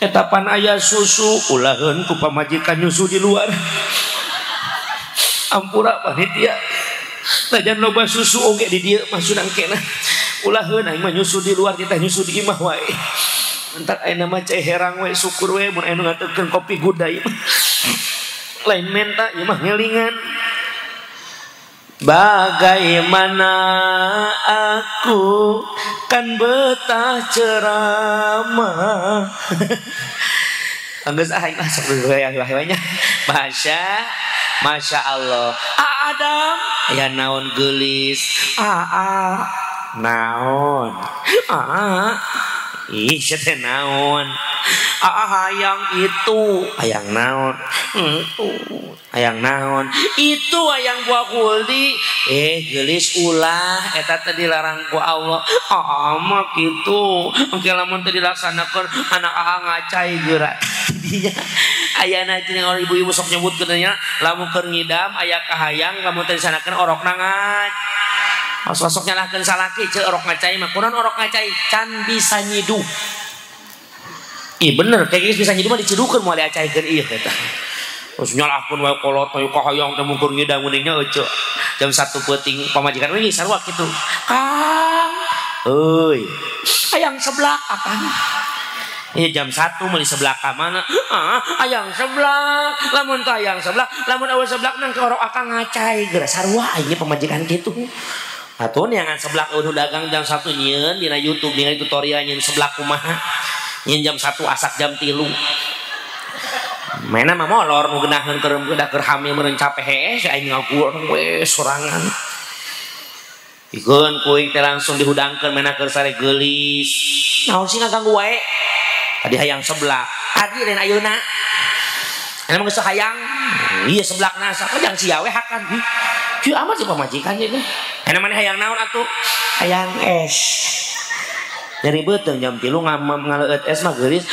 Etapan aya susu ulaheun ku pamajikan nyusu di luar. Ampura panitia. Najan loba susu oge di dieu mah sunangkena. Ulaheun aing mah nyusu di luar kita nyusu di imah wae. Entar ayeuna mah cai herang we syukur we mun aya nu ngateukeun kopi gudai. Lain menta ieu mah ngelingan. Bagaimana aku kan betah ceramah. Anggeus aing masuk dulu yang nya. Masya Allah. Adam aya naon geulis. Naon. Ih, teh naon? Hayang itu, hayang naon? Hayang naon? Itu hayang buah kuldi. Gelis ulah, eta teh dilarang ku Allah. Mah kitu. Engke lamun teu dilaksanakeun anak ngacai geura. Dinya ayana cenah orang ibu-ibu sok nyebutkeun nya lamun keur ngidam aya kahayang lamun teu disanakeun orokna ngac. Sosok nyalahkeun salaki ceu orok ngacai mah kunaon orok ngacai can bisa nyiduh. Ih bener kayak bisa nyiduh mah dicedukeun moal diacaikeun ieu eta. Terus nyalahkeun wae kolot teh kahayang teh mungkur ngidang mendingnya euceu. Jam 1 peuting pamajikan we sarua kitu. Kang, euy, hayang seblak akang. Iya jam 1 meuli seblak ka mana? Hayang seblak. Lamun teh hayang seblak, lamun eueuh seblak nang korok akang ngacai geura sarua ieu pamajikan kitu. Atuh neangan seblak eueuh dagang jam 1 nyieun dina YouTube dina tutorial nyieun seblak kumaha. Nyieun jam 1 asak jam 3. Mainan mah molor nu geunaheun keur hamil meureun capek heuh si aing ngaguar we sorangan. Pikeun kuing teh langsung dihudangkeun mainan keur sare geulis. Naon sih ngaganggu wae? Tadi hayang seblak. Adi lain ayeuna. Anu mah geus hayang. Ieu seblakna asa jang sia we hakan. Kieu amat sih pamajikan ieu. Anu maneh hayang naon atuh? Hayang es. Dari beuteung jam 3 ngaleueut es mah geulis.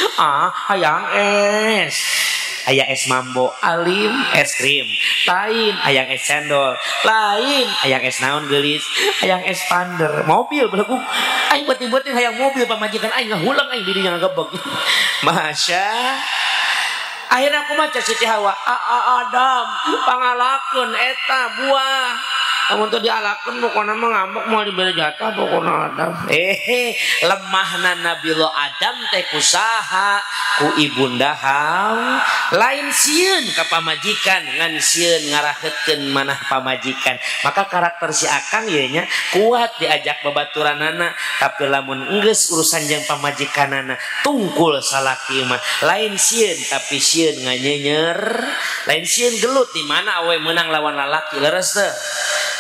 Hayang es. Aya es mambo, alim, es krim, lain hayang es cendol, lain hayang es naon geulis, hayang es pander, mobil belagu, aing beuting-beuting hayang mobil pamajikan aing ngahulang aing dirinya ngagebeg. Masya. Akhirnya aku maca Siti Hawa, Adam pangalakeun eta buah. Namun tuh dialakeun pokona mah ngambek moal dibere jatah pokona Adam. Lemahna Nabiullah Adam teh kusaha ku ibunda Hawa. Lain sieun ka pamajikan ngan sieun ngarahetkeun manah pamajikan. Maka karakter si Akang ieu nya kuat diajak babaturanana, tapi lamun enggeus urusan jeung pamajikanana tungkul salaki mah. Lain sieun tapi sieun nganyenyer, lain sieun gelut di mana awe menang lawan lalaki leres teh.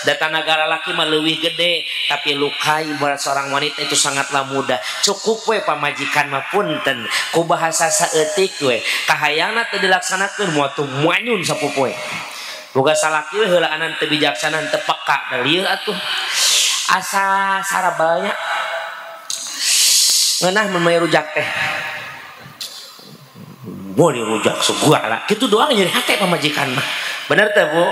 Data negara laki mah leuwih gede, tapi lukai buat seorang wanita itu sangatlah mudah. Cukup we pamajikan mah punten ku bahasa saeutik we kahayangna teu dilaksanakeun moal teu manyun sapupu we. Boga salaki we heulaanan teu bijaksana teu peka da lieu atuh. Asa sarabalnya ngeunah mun rujak teh. Mau dirujak segala kitu doang nyeri hate pamajikan mah. Bener teh Bu?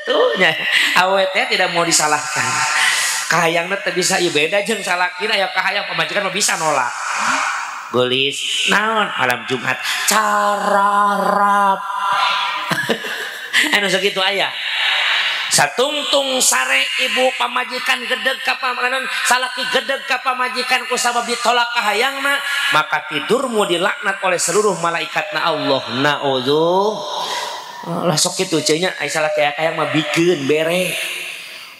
Tuhnya awetnya tidak mau disalahkan. Kahayangna teh bisa ieu beda jeung salakina aya kahayang pamajikan mah bisa nolak. Geulis naon malam Jumat cararap. Anu sakitu aya. Satungtung sare ibu pamajikan gedeg ka pamajikan salaki gedeg ka pamajikan ku sabab ditolak kahayangna maka tidurmu dilaknat oleh seluruh malaikatna Allah. Lah sok kitu cenah ai salaki hayang mah bikeun bere.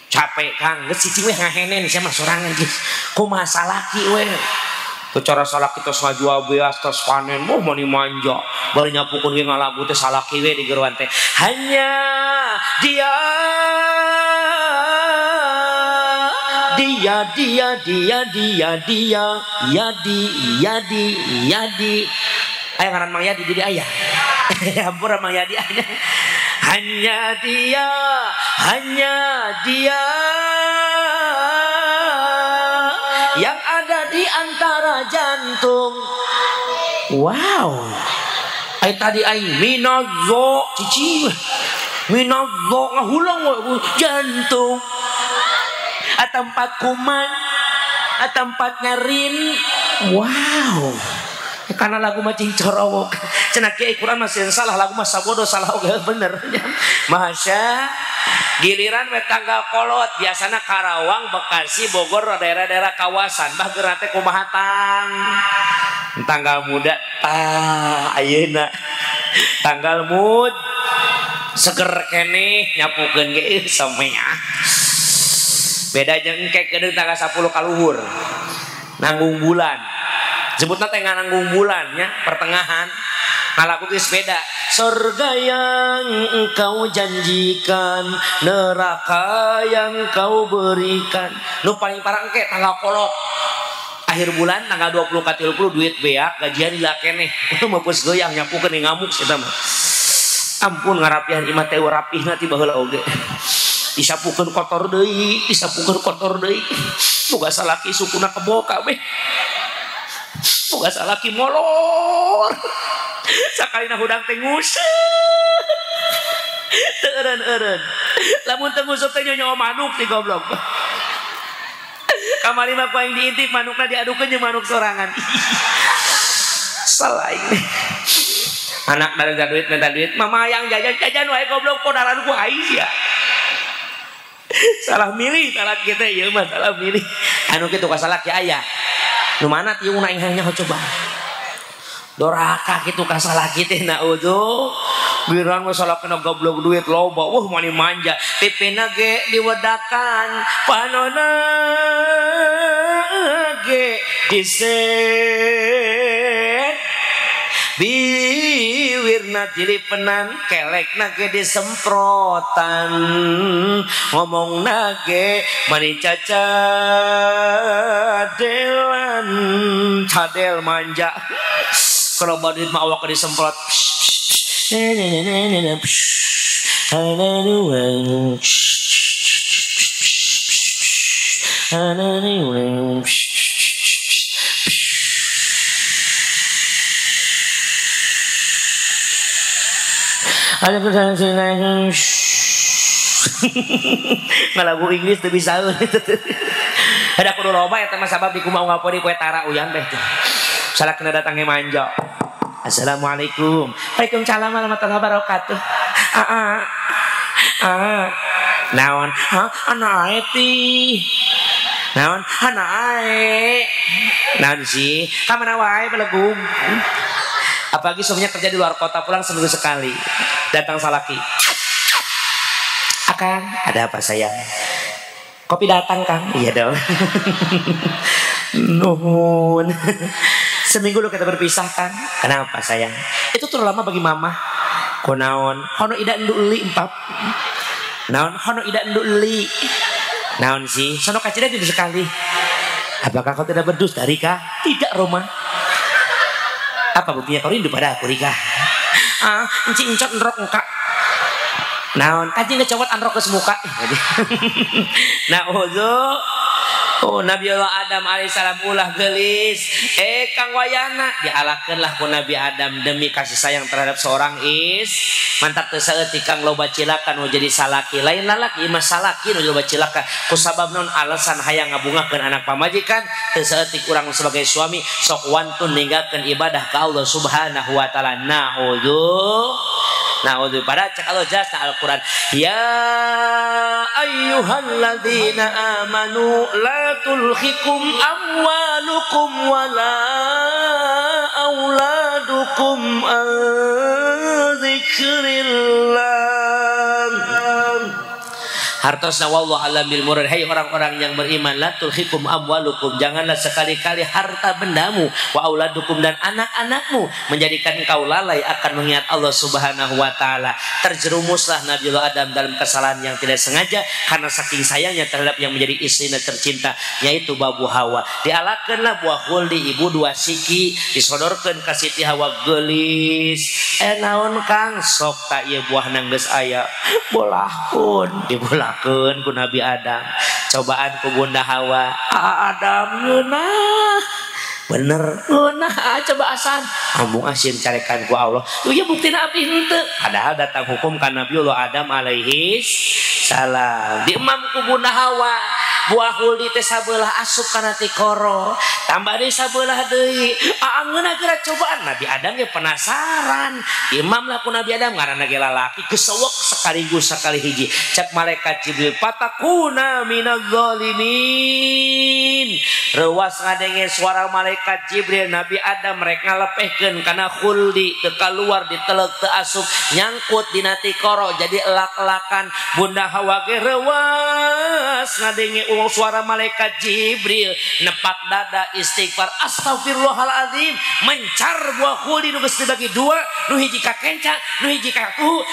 Capek Kang, geus cicing we ngahenen sia mah sorangan geus. Kumaha salaki we? Teu cara salaki tos ngajual beas tos panen moh mani manja. Bari nyapukeun ge ngalagu teh salaki we di geruan teh. Hanya dia Yadi. Aya ngaran Mang Yadi di aya. Hampura Mang Yadi aya. Hanya dia yang ada di antara jantung. Wow. Ai tadi aing minazo cici. Minazo ngahulang we jantung. Tempat kuman, tempat nyarin. Wow. Karena lagu macing corowok. Cenah kieu Quran masih salah lagu mah sabodo salah oge bener. Masya. Giliran we tanggal kolot biasana Karawang, Bekasi, Bogor daerah-daerah kawasan bah geura teh kumaha tang. Tanggal muda ayeuna. Tanggal mud seger keneh nyapukeun ge samea. Beda jeung engke kedeung tanggal 10 kaluhur. Nanggung bulan. Sebutna teh nanggung bulan nya pertengahan. Ngalaku geus beda. Surga yang engkau janjikan, neraka yang kau berikan. Nu paling parah engke tanggal kolot. Akhir bulan tanggal 20 ka 30 duit beak gajian lila keneh. Mah geus goyang nyapukeun ngamuk eta mah. Ampun ngarapihan imah teh rapihna ti baheula oge. Disapukeun kotor deui, boga salaki sukuna kebo kabeh. Boga salaki molor. Sakalina hudang teh nguseup. Teu eureun-eureun. Lamun teu nguseup teh nyawa manuk ti goblok. Kamari mah ku aing diintip manukna diadukeun jeung manuk sorangan. Salah ini. Anak dari duit minta duit, mama yang jajan wae goblok podaran ku aing sia. Salah milih salah kita ya mah salah milih. Anu kitu ka salaki aya. Nu mana tiung na ingahnya coba. Doraka kitu ka salaki teh naudzu. Biran masalah kena goblok duit loba. Wah mani manja. Pipina ge diwedakan. Panona ge diset. Biwirna dilipenan kelek nage disemprotan ngomong nage mani cacadelan cadel manja kalau badut mah awak disemprot ada pertanyaan ngalagu Inggris tuh bisa ada kudu loba ya teman sabab di kumau ngapori kue tara uyan beh salah kena datangnya manja. Assalamualaikum. Waalaikumsalam warahmatullahi wabarakatuh. Naon anae ti naon anae naon sih kamana wae belegum. Apalagi suaminya kerja di luar kota pulang seminggu sekali. Datang salaki. Akang, ada apa sayang? Kopi datang Kang. Iya dong. Nuhun. Seminggu lu kita berpisah Kang. Kenapa sayang? Itu terlalu lama bagi mama. Kunaon? Hono ida endu euli empap. Naon? Hono ida endu euli. Naon sih? Sono kacida di sekali. Apakah kau tidak berdus dari kah? Tidak Roma. Apa buktinya kau rindu pada aku Rika? Enci encot enrok engkak. Naon kaji ngecowot anrok ke semuka. Nah oh Nabi Allah Adam alaihissalam ulah gelis. Kang wayana dialakeunlah ku Nabi Adam demi kasih sayang terhadap seorang mantap teu saeutik kang loba cilakan nu jadi salaki lain lalaki mah salaki nu loba cilaka ku sabab naon alasan hayang ngabungakeun anak pamajikan teu saeutik urang sebagai suami sok wantun ninggalkeun ibadah ka Allah Subhanahu wa taala. Na'udzu pada cek Allah jelas Al-Quran. Ya ayyuhalladzina amanu la tulhikum amwalukum wala auladukum an dzikrillah. Hartosna wallahu alam bil murad. Hai orang-orang yang beriman, la tulhikum amwalukum, janganlah sekali-kali harta bendamu wa auladukum dan anak-anakmu menjadikan engkau lalai akan mengingat Allah Subhanahu wa taala. Terjerumuslah Nabiullah Adam dalam kesalahan yang tidak sengaja karena saking sayangnya terhadap yang menjadi istrinya tercinta yaitu babu Hawa. Dialakeunlah buah huldi ibu dua siki disodorkeun ka Siti Hawa gelis. Naon Kang sok ta ieu buah nanggeus aya bolahkeun dibulahkeun ku Nabi Adam cobaan ku Bunda Hawa. Adam ngeunah bener ngeunah coba asan ambung asin carekan ku Allah ya buktina api henteu padahal datang hukum ka Nabiullah Adam alaihi salam diemam ku Bunda Hawa buah huldi teh sabelah asup kana ti koro tambah deui sabelah deui aangeuna geura cobaan Nabi Adam ge penasaran imam lah ku Nabi Adam ngaranna ge lalaki kesewek sekaligus sakali hiji cek malaikat Jibril patakuna minaz zalimin rewas ngadenge suara malaikat Jibril Nabi Adam rek ngalepehkeun kana huldi teu kaluar diteleg teu asup nyangkut dina ti koro jadi elak-elakan Bunda Hawa ge rewas ngadenge suara malaikat Jibril nepak dada istighfar astagfirullahaladzim mencar buah huldi nu geus dibagi dua nu hiji ka kenca nu hiji ka tuhu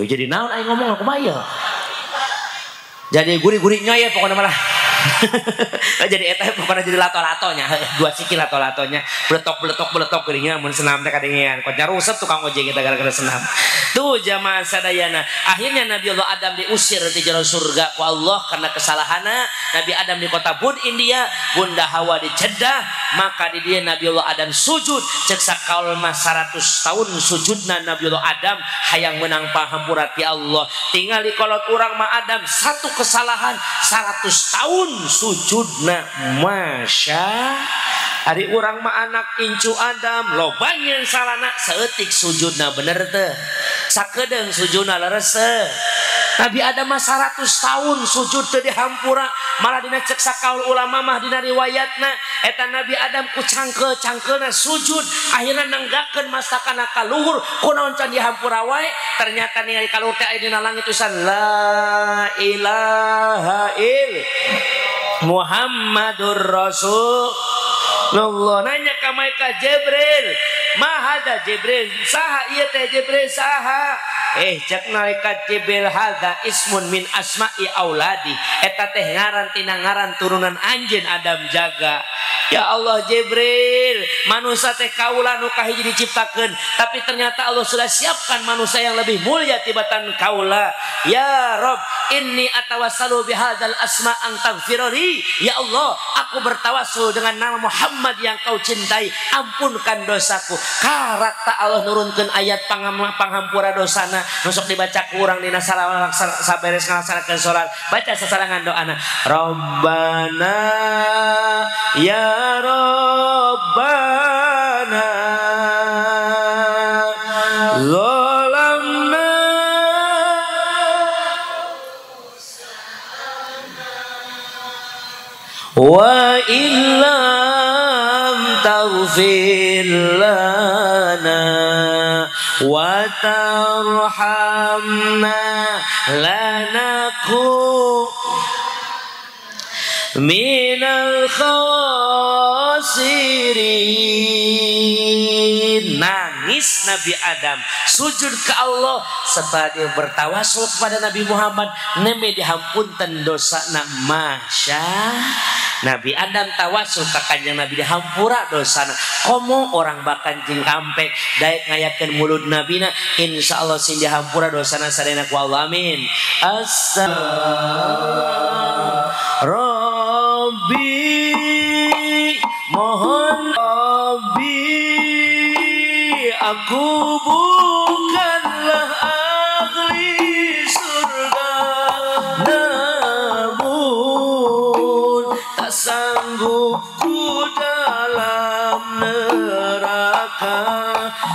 jadi naon aing ngomong aku maya jadi gurih-gurihnya ya pokoknya malah jadi eta pokoknya jadi lato-latonya dua siki lato-latonya beletok geringnya mun senam teh kadengean kotnya ruset tukang ojek kita gara-gara senam tuh jamaah sadayana akhirnya Nabi Allah Adam diusir di jalan surga ku Allah karena kesalahanna Nabi Adam di kota Bud India Bunda Hawa di Jeddah maka di dia Nabi Allah Adam sujud cek sakaul mah 100 tahun sujudna Nabi Allah Adam hayang menang pahampura ti Allah tinggal di kolot urang mah Adam satu kesalahan 100 tahun sujudna masya Ari urang mah anak incu Adam lobanyeun salana saeutik sujudna bener teu sakedeung sujudna lereseuh. Nabi Adam mah 100 tahun sujud teu dihampura, malah dina cek sakaul ulama mah dina riwayatna eta Nabi Adam ku cangkeul-cangkeulna sujud akhirna nenggakeun masakana ka luhur kunaon can dihampura wae. Ternyata ningali ka luhur teh aya dina langit tulisan la ilaha illallah Muhammadur Rasulullah. Nanya ka malaikat Jibril, mahada Jibril, saha ieu teh Jibril saha? Cek malaikat Jibril hadza ismun min asma'i auladi. Eta teh ngaran tina ngaran turunan anjeun Adam jaga. Ya Allah Jibril, manusia teh kaula nu kahiji diciptakeun, tapi ternyata Allah sudah siapkan manusia yang lebih mulia tibatan kaula. Ya Rob, inni atawassalu bihadzal asma ang taghfirli. Ya Allah, aku bertawassul dengan nama Muhammad yang kau cintai, ampunkan dosaku. Karakta Allah nurunkeun ayat panghampura dosana nusuk dibaca ku urang dina saberes ngalaksanakeun salat. Baca sasarangan doana. Rabbana ya Rabbana zalamna wa illam taghfir lana wa tarhamna lanaku minal khasirin. Nangis Nabi Adam sujud ke Allah setelah dia bertawasul kepada Nabi Muhammad neme dihampunten dosana. Masya Nabi Adam tawasul ka kanjeng Nabi dihampura dosana. Komo orang bakan jeung kampek daek ngayakeun mulut nabina insyaallah sing dihampura dosana sadayana ku Allah. Amin. Rabbi mohon Rabbi, aku bukanlah ahli surga, namun tak sanggup ku dalam neraka.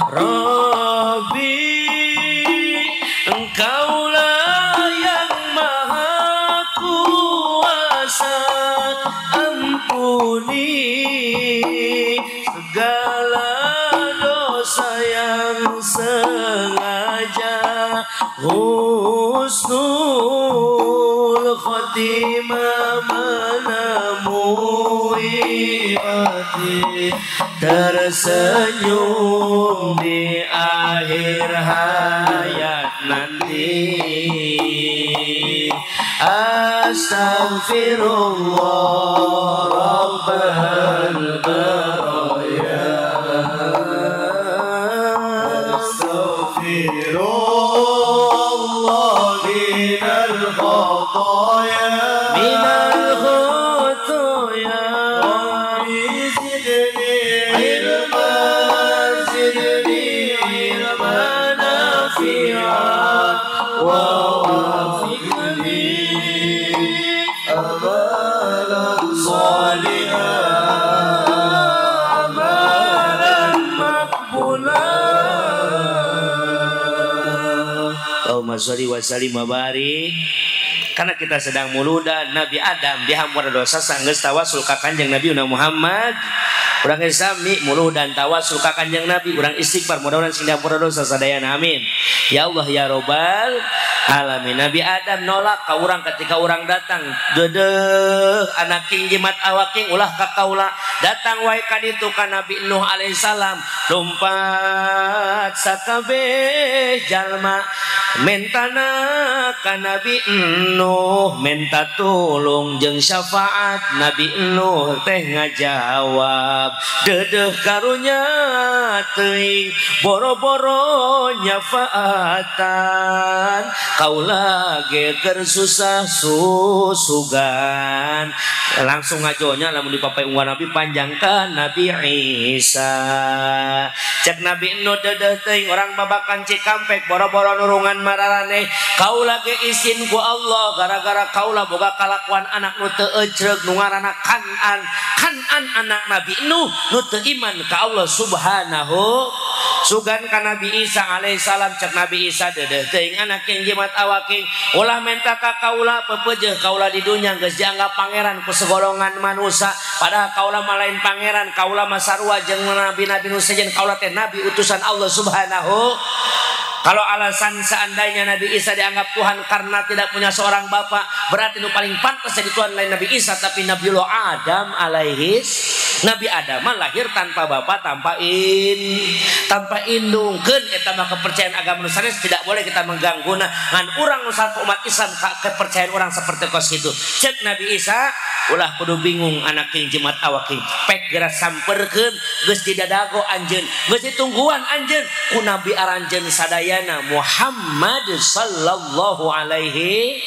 Rabbi, Engkaulah yang maha kuasa, ampuni segala dosa yang sengaja. Husnul khotimah menemui hati, tersenyum di akhir hayat nanti. Astaghfirullah Rabbal baraya, astaghfirullah minal khataya, minal khataya. Zidni ilman nafi'an wa wafiqni amalan salihan, amalan makbulan. Allahumma sholli wa sallim wa barik. Karena kita sedang muludan Nabi Adam dihampura dosa sanggeus tawasul ka kanjeng Nabi Muhammad. Urang sami muludan tawasul ka kanjeng Nabi, urang istighfar mudah-mudahan sing dihampura dosa sadayana. Amin. Ya Allah ya Rabbal alamin. Nabi Adam nolak ka urang ketika urang datang. Dedeh anak king jimat awaking ulah ka kaula. Datang wae ka ditu ka Nabi Nuh alaihissalam. Lompat sakabeh jalma mentana ka Nabi Nuh, menta tulung jeung syafaat. Nabi Nuh teh ngajawab, dedeh karunya teuing boro-boro nyafaatan, kaula ge keur susah susugan. Langsung ngajonya lamun dipapai unggal Nabi panjangkan Nabi Isa. cek Nabi nu deudeuh teuing orang babakan Cikampek boro-boro nurungan mararane kaula ge izin ku Allah gara-gara kaula boga kalakuan anak nu teu ejreg nu ngaranna Kanan anak Nabi Nuh nu teu iman ka Allah subhanahu sugan ka Nabi Isa alaihissalam cek Nabi Isa deudeuh teuing anak yang jimat awaking ulah menta ka kaula pepeujeuh kaula di dunya geus dianggap pangeran ku segolongan manusia padahal kaula mah lain pangeran kaula mah sarua jeung nabi-nabi nu sejen kaula teh nabi utusan Allah subhanahu. Kalau alasan seandainya Nabi Isa dianggap Tuhan karena tidak punya seorang bapak, berarti nu paling pantas jadi Tuhan lain Nabi Isa, tapi Nabiullah Adam Nabi Adam lahir tanpa bapak, tanpa indung. Keun eta mah kepercayaan agama Nusantara tidak boleh kita mengganggu ngan urang nu satu umat Islam kepercayaan orang seperti kos itu. Cek Nabi Isa ulah kudu bingung anak king jemaat awaking pek geura samperkeun geus didadago anjeun geus ditungguan anjeun ku nabi aranjeun sadayana Muhammad sallallahu alaihi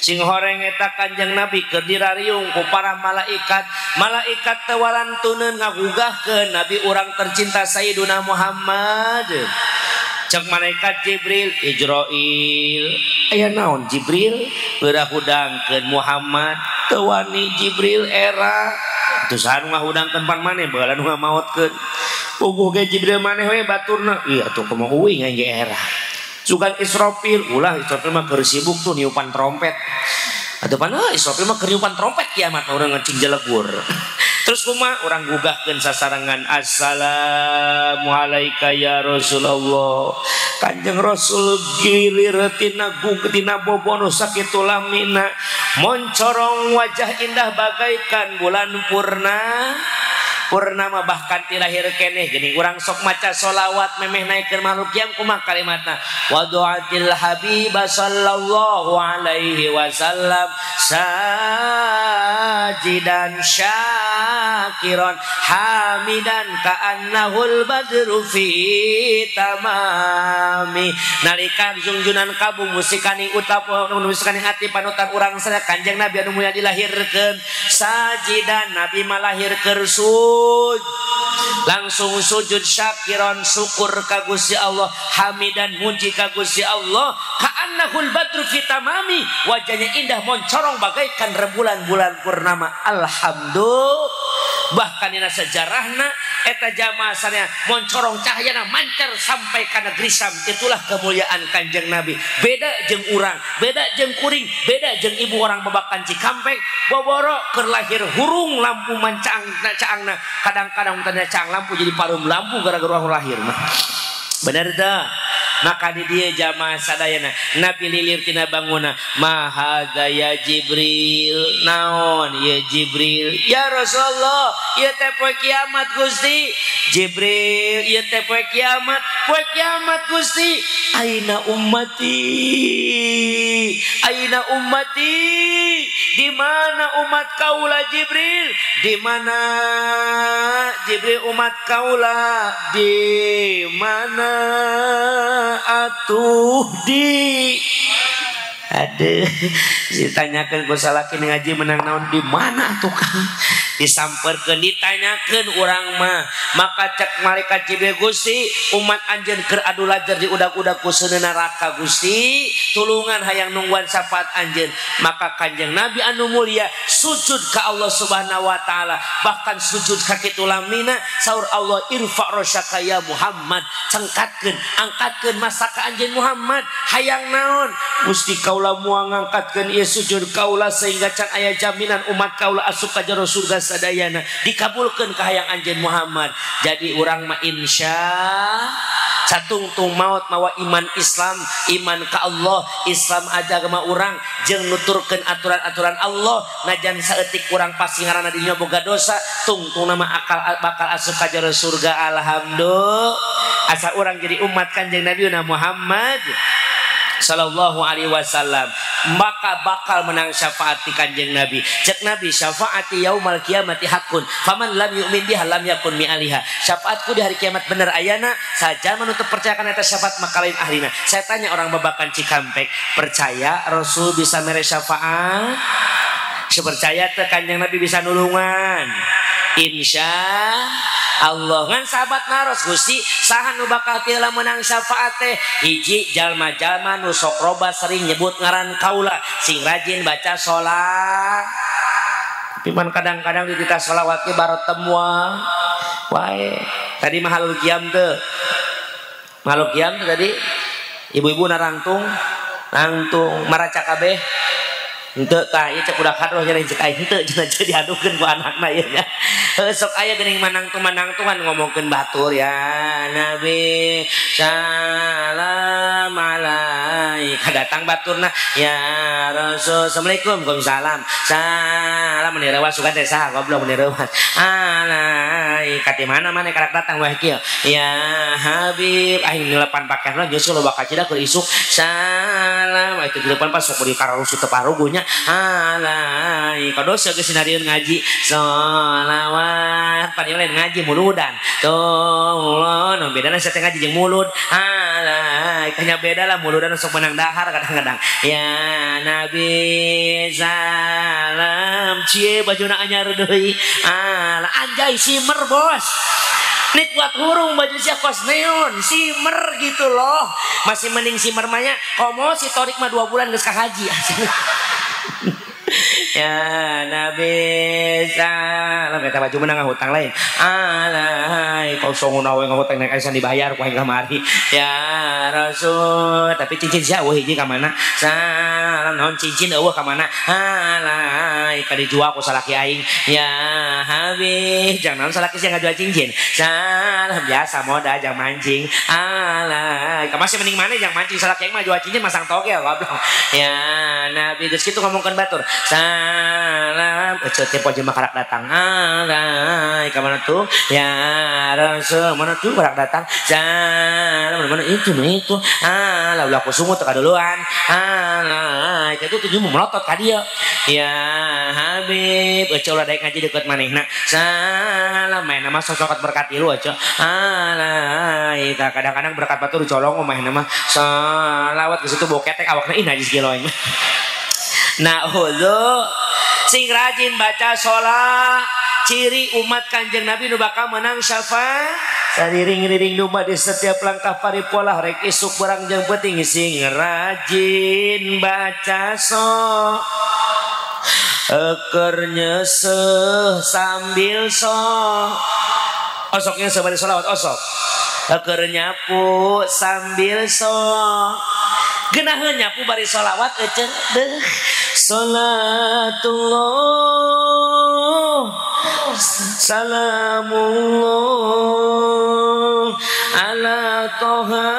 sing horeng eta Kanjeng Nabi keur dirariung ku para malaikat teu walantuneun ngagugahkeun nabi urang tercinta Sayyiduna Muhammad. Cek malaikat Jibril Ijrail aya naon Jibril geura hudangkeun Muhammad teu wani Jibril era teu saha ngahudangkeun pan maneh baheula nu ngamaotkeun puguh ge Jibril maneh we baturna ieu atuh kumaha uing ge era sugan Israfil ulah Israfil mah keur sibuk tuh niupan trompet atuh pan Israfil mah keur niupan trompet kiamat urang ngecing jelegur. Terus kumaha urang gugahkeun sasarangan assalamu alayka ya Rasulullah. Kanjeng Rasul gilir tina bobono sakitu lamina moncorong wajah indah bagaikan bulan purnama bahkan ti lahir keneh geuning urang sok maca sholawat memeh naikeun makhluk yang kumaha kalimatna wa du'atil habib sallallahu alaihi wasallam sajidan syakiran hamidan ka'annahul badru fi tamami nalika junjunan kabung musikani utap musikani hati panutan urang sadaya Kanjeng Nabi anu mulia dilahirkeun sajidan Nabi malahir keur langsung sujud syakiran syukur ka Gusti Allah hamidan muji ka Gusti Allah ka'annahul badru fi tamami wajahnya indah moncorong bagaikan rembulan-bulan purnama alhamdulillah bahkan dina sejarahna eta jamaah sana moncorong cahayana mancar sampai ka negeri Sam itulah kemuliaan Kanjeng Nabi beda jeung urang beda jeung kuring beda jeung ibu orang babakan Cikampek boboro keur lahir hurung lampu mancangna caangna kadang-kadang tanya caang lampu jadi parum lampu gara-gara orang lahir mah bener dah. Maka di dia jamaah sadayana Nabi lilir tina banguna mahadza ya Jibril naon ya Jibril ya Rasulullah ieu teh poe kiamat Gusti Jibril ieu teh poe kiamat Gusti aina ummati di mana umat kaula Jibril di mana Jibril umat kaula di mana atuh di aduh ditanyakan ku salaki ngaji menang naon di mana tuh Kang disamperkeun ditanyakeun urang mah maka cek malaikat Jibril Gusti umat anjeun keur adu lajar di udag-udag ku seuneu neraka Gusti tulungan hayang nungguan syafaat anjeun maka Kanjeng Nabi anu mulia sujud ka Allah Subhanahu wa taala bahkan sujud ka kitu lamina saur Allah irfa rasyaka ya Muhammad cengkatkeun angkatkeun masa ka anjeun Muhammad hayang naon Gusti kaula moal ngangkatkeun ieu sujud kaula sehingga can aya jaminan umat kaula asup ka jero surga sadayana dikabulkeun ka hayang anjeun Muhammad jadi urang mah insya catungtung maut mawa iman Islam iman ka Allah Islam agama urang jeung nuturkeun aturan-aturan Allah najan saeutik urang pasti ngaranna di dinya boga dosa tungtung nama akal bakal asup ka jero surga alhamdulillah asa urang jadi umat Kanjeng Nabi Muhammad sallallahu alaihi wasallam maka bakal menang syafaat di Kanjeng Nabi cek Nabi syafaati yaumal kiamati hakun faman lam yu'min biha lam yakun mi'aliha syafaatku di hari kiamat bener ayana saja menutup percayakan atas syafaat maka lain ahlina saya tanya orang babakan Cikampek percaya Rasul bisa mere syafaat sepercaya teh Kanjeng Nabi bisa nulungan insya Allah ngan sahabat naros Gusti saha nu bakal tila menang syafaat teh hiji jalma-jalma nu sok roba sering nyebut ngaran kaula sing rajin baca sholat tapi man kadang-kadang di kita sholawat ge baru temua wae tadi mahalul qiyam teh tadi ibu-ibu narangtung maraca kabeh henteu tah ieu cek budak hadoh jadi cek aing henteu cenah diadukeun ku anakna ieu nya sok aya geuning manangtung-manangtungan ngomongkeun batur ya Nabi salam alaika datang baturna ya Rasul assalamualaikum waalaikumsalam salam meni rewas sugan teh saha goblok meni rewas alaika di mana maneh karak datang wah kieu ya Habib aing nilepan pakaian justru loba kacida keur isuk salam itu di depan pas sok di kararusu teu parugunya alaika dosa geus sinarieun ngaji sholawat padi lain ngaji muludan tolong no bedana saya ngaji jeung mulud alaika nya beda lah muludan sok menang dahar kadang-kadang ya Nabi salam cie bajuna anyar deui ala anjay simer bos nik buat hurung baju sia kos neon simer gitu loh masih mending simer mah nya komo si Torik mah 2 bulan geus ka haji ya Nabi salam eta baju menang hutang lain alai kau songuna we ngahutang nek asa dibayar ku aing kamari ya Rasul tapi cincin sia eueuh hiji ka mana salam naon cincin eueuh ka mana alai ka dijual ku salaki aing ya Habib jangan naon salaki sia ngajual cincin salam biasa moda jang mancing alai ka masih mending maneh jang mancing salaki aing mah jual cincin masang togel goblok ya Nabi geus kitu ngomongkeun batur salam ecet tempo jelema karak datang alai ka mana tuh ya Rasul mana tuh karak datang salam mana itu ala ulah kusungut teu kaduluan alai itu tujuh melotot ka dieu ya Habib ecet ulah daek ngaji deukeut manehna salam main nama sosokat berkat ilu ecet alai kadang-kadang berkat batur colong main nama salawat ke situ boketek awakna ih najis ge loeng nah hulu sing rajin baca sholat ciri umat kanjeng Nabi nu bakal menang syafaat sariring-riring nu di setiap langkah paripolah rek isuk barang jeung penting sing rajin baca sholat eker nyeseh sambil sholat osoknya sabari sholawat osok eker nyapu sambil sholat genaheun nyapu bari sholawat ecen deh salatullah salamullah ala toha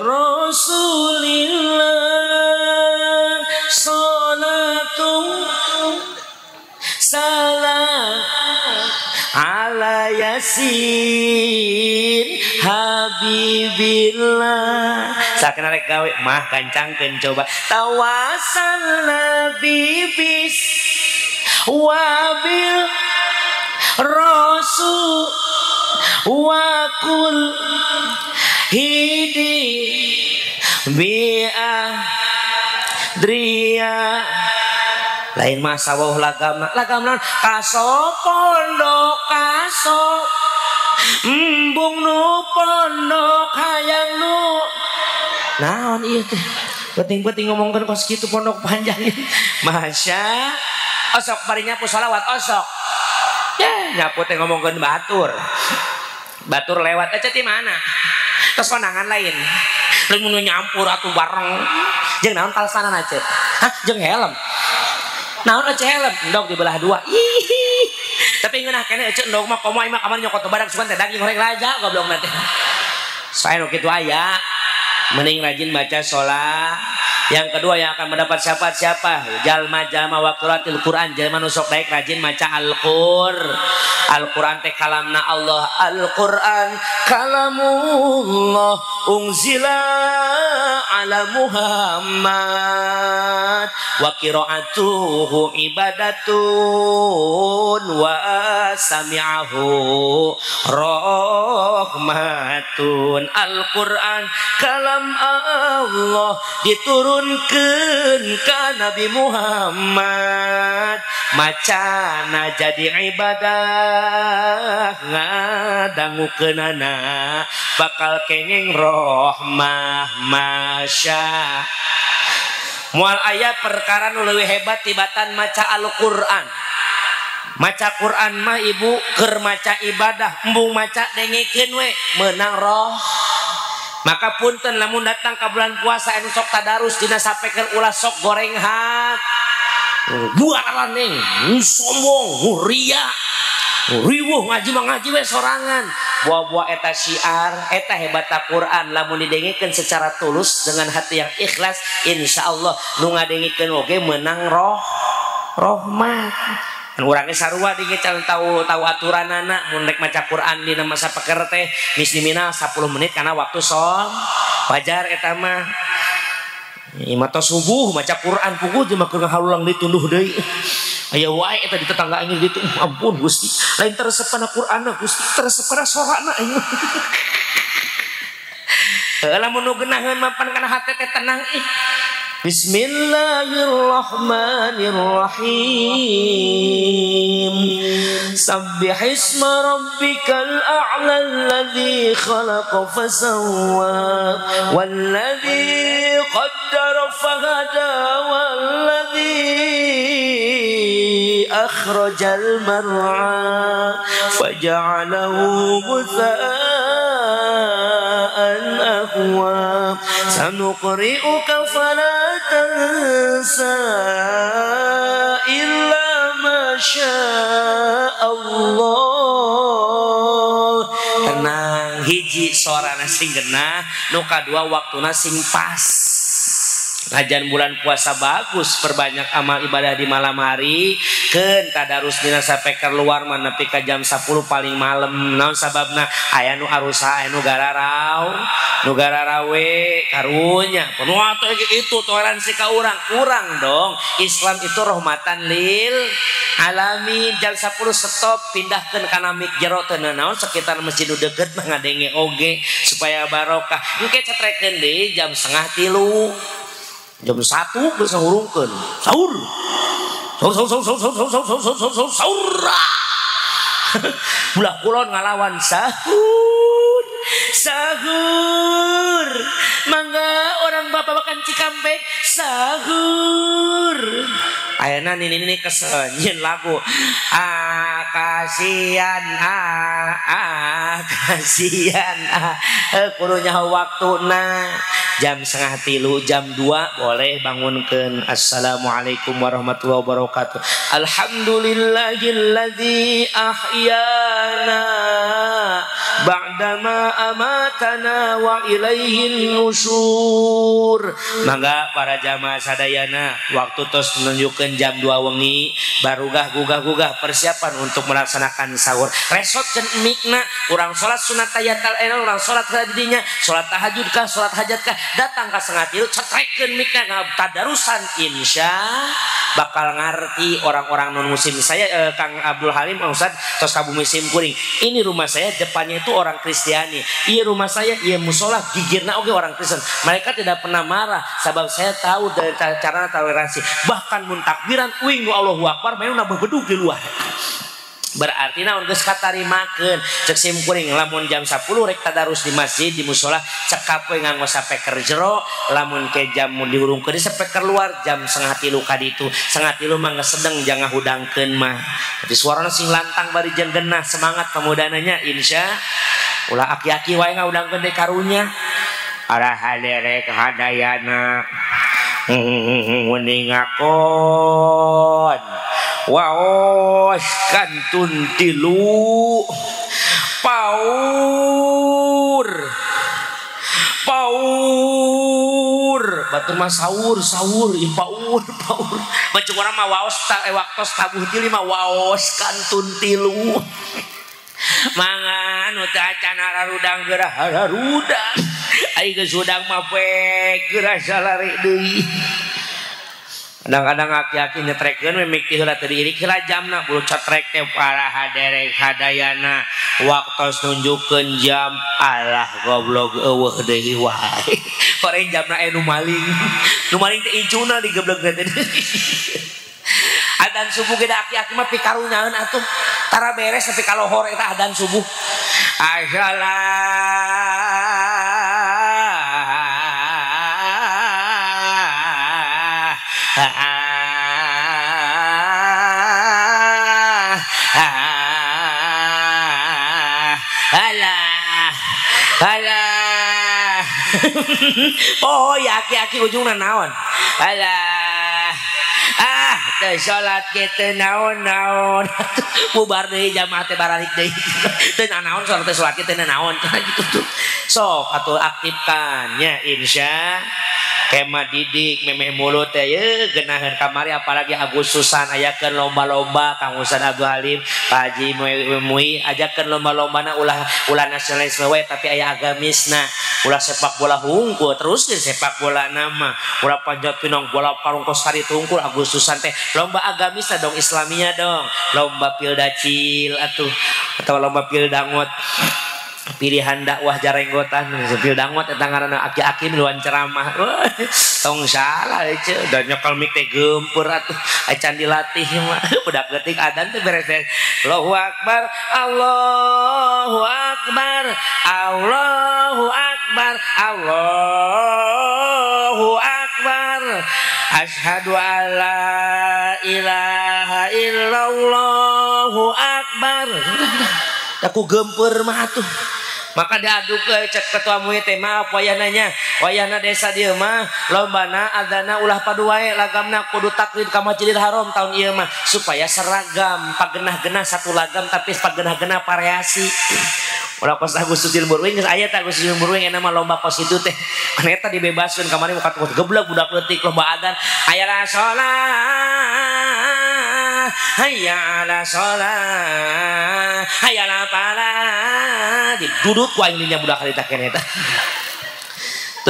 rasulillah salatullah salam ala yasin habibillah sakena rek gawe mah kancangkeun coba tawasal nabi bis wabil rasul wakul hidi bi'adriya lain mah sawuh lagamna kaso pondok kaso embung nu pondok hayang nu naon ieu teh penting-penting ngomongkeun kos kitu pondok panjang masya osok bari nyapu shalawat osok ya nyapu teh ngomongkeun batur lewat aja di mana terus konangan lain lain mun nyampur atuh bareng jeung naon kalsanan aja hah jeung helm naon aja helm endog dibelah dua ih tapi ngeunah keneh ece endog mah komo mah kamar nyokot barang sugan teh daging goreng raja goblok teh sae nu kitu aya mending rajin baca sholat. Yang kedua yang akan mendapat syafaat siapa? Jalma-jalma waqiratil Quran, jalma nu sok daek rajin maca Al-Quran teh kalamna Allah. Al-Quran kalamullah unzila ala Muhammad wa qiraatuhu ibadatun wa sami'ahu rahmatun. Al-Quran kalam Allah diturunkeun ka Nabi Muhammad, macana jadi ibadah, ngadangukeunana bakal kenging rahmah. Masya mual aya perkara nu leuwih hebat tibatan maca Al-Quran. Maca Quran mah ibu keur maca ibadah, embung maca dengikeun we meunang roh. Maka punten lamun datang ka bulan puasa anu sok tadarus dina sapekeun ulah sok goreng hat. Buaran ning sombong, ria. Riweuh ngaji mah ngaji we sorangan. Buah-buah eta syiar, eta hebat Al-Quran lamun didengikeun secara tulus dengan hati yang ikhlas, insyaallah nu ngadengikeun oge meunang rahmat. Urangnya sarua dingin calon tahu aturanana mun rek maca Quran dina masa peker teh minimal 10 menit karena waktu sol wajar eta mah. Imata subuh maca Quran pukul jeung keur ngahalulang ditunduh deui. Aya wae eta di tetangga aing ditu. Ampun Gusti, lain teresepna Qur'anna Gusti, teresepna sorana aing. Lamun nu geunaheun mapan kana hate teh tenang ih. Bismillahirrahmanirrahim. Sabbihisma rabbikal a'la alladzi khalaqa fasawwa walladzi qaddara fahada walladzi akhrajal mar'a faja'alahu ghutha'an ahwa sanuqri'uka fala tansa illa ma Allah. Tenang, hiji suarana sing genah, nu kadua waktuna sing pas. Lajan bulan puasa bagus, perbanyak amal ibadah di malam hari. Keun tadarus dina sampai keluar mah nepi ka jam 10 paling malam. Naon sababna? Aya nu arusa, aya nu gararau, nu gararawe karunya. Penuh atuh itu toleransi ka urang. Kurang dong. Islam itu rahmatan lil alamin. Jam 10 stop, pindahkeun kana mik jero teu naon sekitar masjid nu deukeut mah ngadenge oge supaya barokah. Engke cetrekeun deui jam 2:30. Jam 1 geus ngurungkeun sahur. Sahur. Bulah kulon ngalawan sahur. Mangga orang bapak makan Cikampek sahur. Ayeuna ini kesenyin lagu kasihan kurunya waktuna jam 2:30 jam 2 boleh bangunkeun. Assalamualaikum warahmatullahi wabarakatuh. Alhamdulillahilladzi ahyana ba'dama amatana wa ilaihil nusyur. Mangga para jamaah sadayana waktu tos menunjukkan jam 2 wengi barugah gugah persiapan untuk melaksanakan sahur. Resotkeun mikna urang salat sunat tahiyatul ena urang salat didinya salat tahajud kah salat hajat kah datang ka 2:30 cetrekeun mikna tadarusan insya bakal ngarti orang-orang non muslim. Saya Kang Abdul Halim Ustaz tos ka bumi simkuring. Ini rumah saya depannya itu orang Kristiani. Iya rumah saya iya musola gigirna oge orang Kristen. Mereka tidak pernah marah sebab saya tahu dari cara toleransi. Bahkan mun takbiran uing nu Allahu Akbar main bedug di luar. Berarti naon geus katarimakeun cek simkuring lamun jam 10 rek tadarus di masjid di musola cekap we nganggo sapeker jero lamun ke jam mun diurungkeun di sapeker luar jam 2:30 ka ditu 2:30 mah geus sedeng jangan hudangkeun mah tapi suarana sing lantang bari jeung genah semangat pemudananya insya ulah aki-aki wae ngahudangkeun deui karunya ara haderek hadayana meningakon waos kantun tilu paur batur mah sahur ih paur macam orang mah waos waktos tabuh tilu mah waos kantun tilu mangan uta acan harudang gerah harudang ai geus udang mah pek gerah salari deui kadang-kadang aki-aki nyetrekkeun we mik heula teu diirik heula jamna bulu cetrek teh para haderek hadayana waktos nunjukkeun jam alah goblok eueuh deui wae koreng jamna nu maling teh incuna digeblegna teh adzan subuh ge da aki-aki mah pikarunyaeun atuh tara beres tapi kalohor eta adzan subuh Alah oh ya aki-aki ujungna naon alah teu salat kitu naon bubar deui jamaah teh baralik deui teu naon salat kitu naon gitu sok atuh aktifkan nya insya kema didik memeh mulut teh ye geunaheun kamari apalagi Agustusan ayakeun lomba-lomba Kang Ustaz Abdul Halim Pak Haji Mui ajakeun lomba-lombana ulah nasionalisme we tapi aya agamisna ulah sepak bola hungkul terus sepak bola nama ulah panjat pinang bola parungkos tari tungkul Agustusan teh lomba agamisna dong Islaminya dong lomba pildacil atau lomba pildangot pilihan dakwah jarenggotan sepil dangot eta ngaranna aki-aki miluan ceramah tong salah ce da nyokal mik teh geumpeur atuh acan dilatih mah budak leutik adzan teh beres-beres Allahu akbar Allahu akbar Allahu akbar Allahu akbar asyhadu alla ilaha illallahu akbar aku gempeur mah atuh maka diaduk cek ketua MUI teh maaf wayananya wayana desa dieu mah lombana adzana ulah padu wae lagamna kudu taklid ka Masjidil Haram tahun ieu mah supaya seragam pagenah-genah satu lagam tapi pagenah-genah variasi ulah pas Agustus Silburwing geus aya teh Agustus Silburwing eta mah lomba kos itu teh eta dibebaskeun kamari muka geblek budak leutik lomba adzan aya salat hayya ala sholat hayya ala falah didudut ku aing nya budak harita keneh eta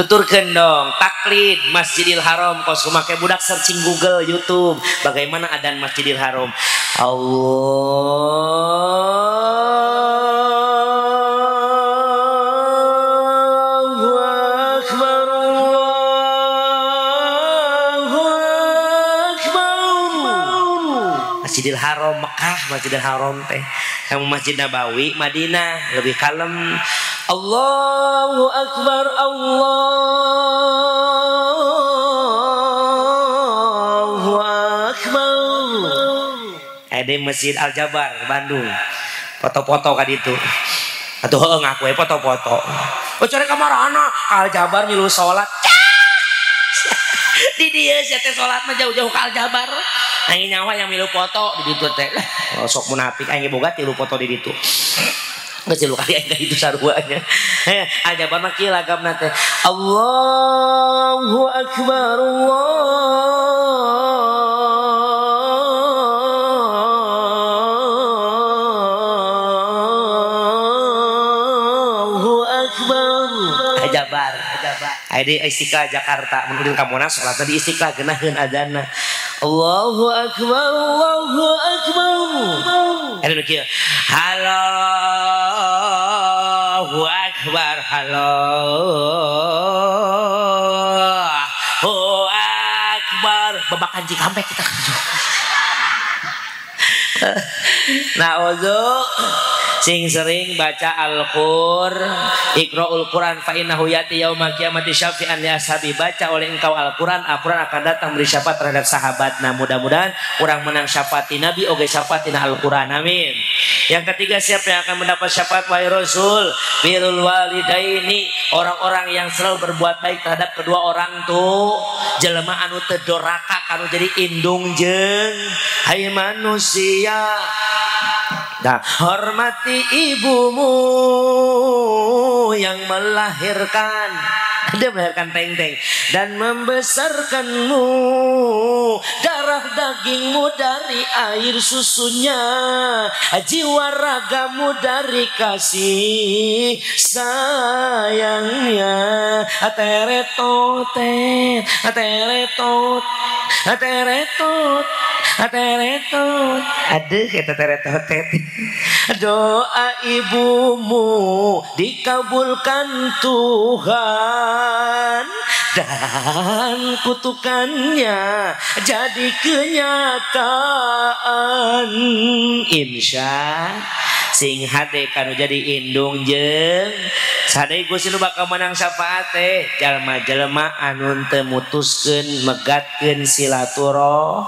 tuturkeun dong taklid Masjidil Haram kos make budak searching Google YouTube bagaimana adzan Masjidil Haram Masjidil Haram Mekah Masjidil Haram teh yang Masjid Nabawi Madinah lebih kalem Allahu Akbar Allahu Akbar ada Masjid Al Jabar Bandung foto-foto ka ditu atuh heuh ngaku foto-foto core kamarana Al Jabar milu salat di dieu sia teh salat mah jauh-jauh ka Al Jabar aing nyawa yang milu foto di ditu teh sok munafik aing boga tilu foto di ditu geus tilu kali aing ka ditu saruanya ajaban mah kieu lagamna teh Allahu akbar Allahu akbar ajabar di Istiqlal Jakarta menurut ka Monas salat di Istiqlal geunaheun adzanna Allahu akbar Allahu akbar anu kieu Allahu akbar Allahu akbar babakan Cikampek kita Nauzu sing sering baca Iqra'ul Quran fa innahu yati yaumil qiyamati syafi'an li ashabi baca oleh engkau Al-Quran Al-Quran akan datang beri syafaat terhadap sahabat. Nah mudah-mudahan orang menang syafaati Nabi oge syafaatina Al-Quran amin. Yang ketiga siapa yang akan mendapat syafaat wahai Rasul birrul walidaini orang-orang yang selalu berbuat baik terhadap kedua orang tuh jelema anu teu doraka kanu jadi indung jeung hai manusia. Nah, hormati ibumu yang melahirkan, dia melahirkan teng-teng dan membesarkanmu, darah dagingmu dari air susunya, jiwa ragamu dari kasih sayangnya. Ateretotet, ateretotet, teretot teretot aduh kita teretot doa ibumu dikabulkan Tuhan dan kutukannya jadi kenyataan insya sing hade kanu jadi indung jeung sadai Gusti nu bakal menang syafaat teh jalma-jalma anu teu mutuskeun megatkeun silaturah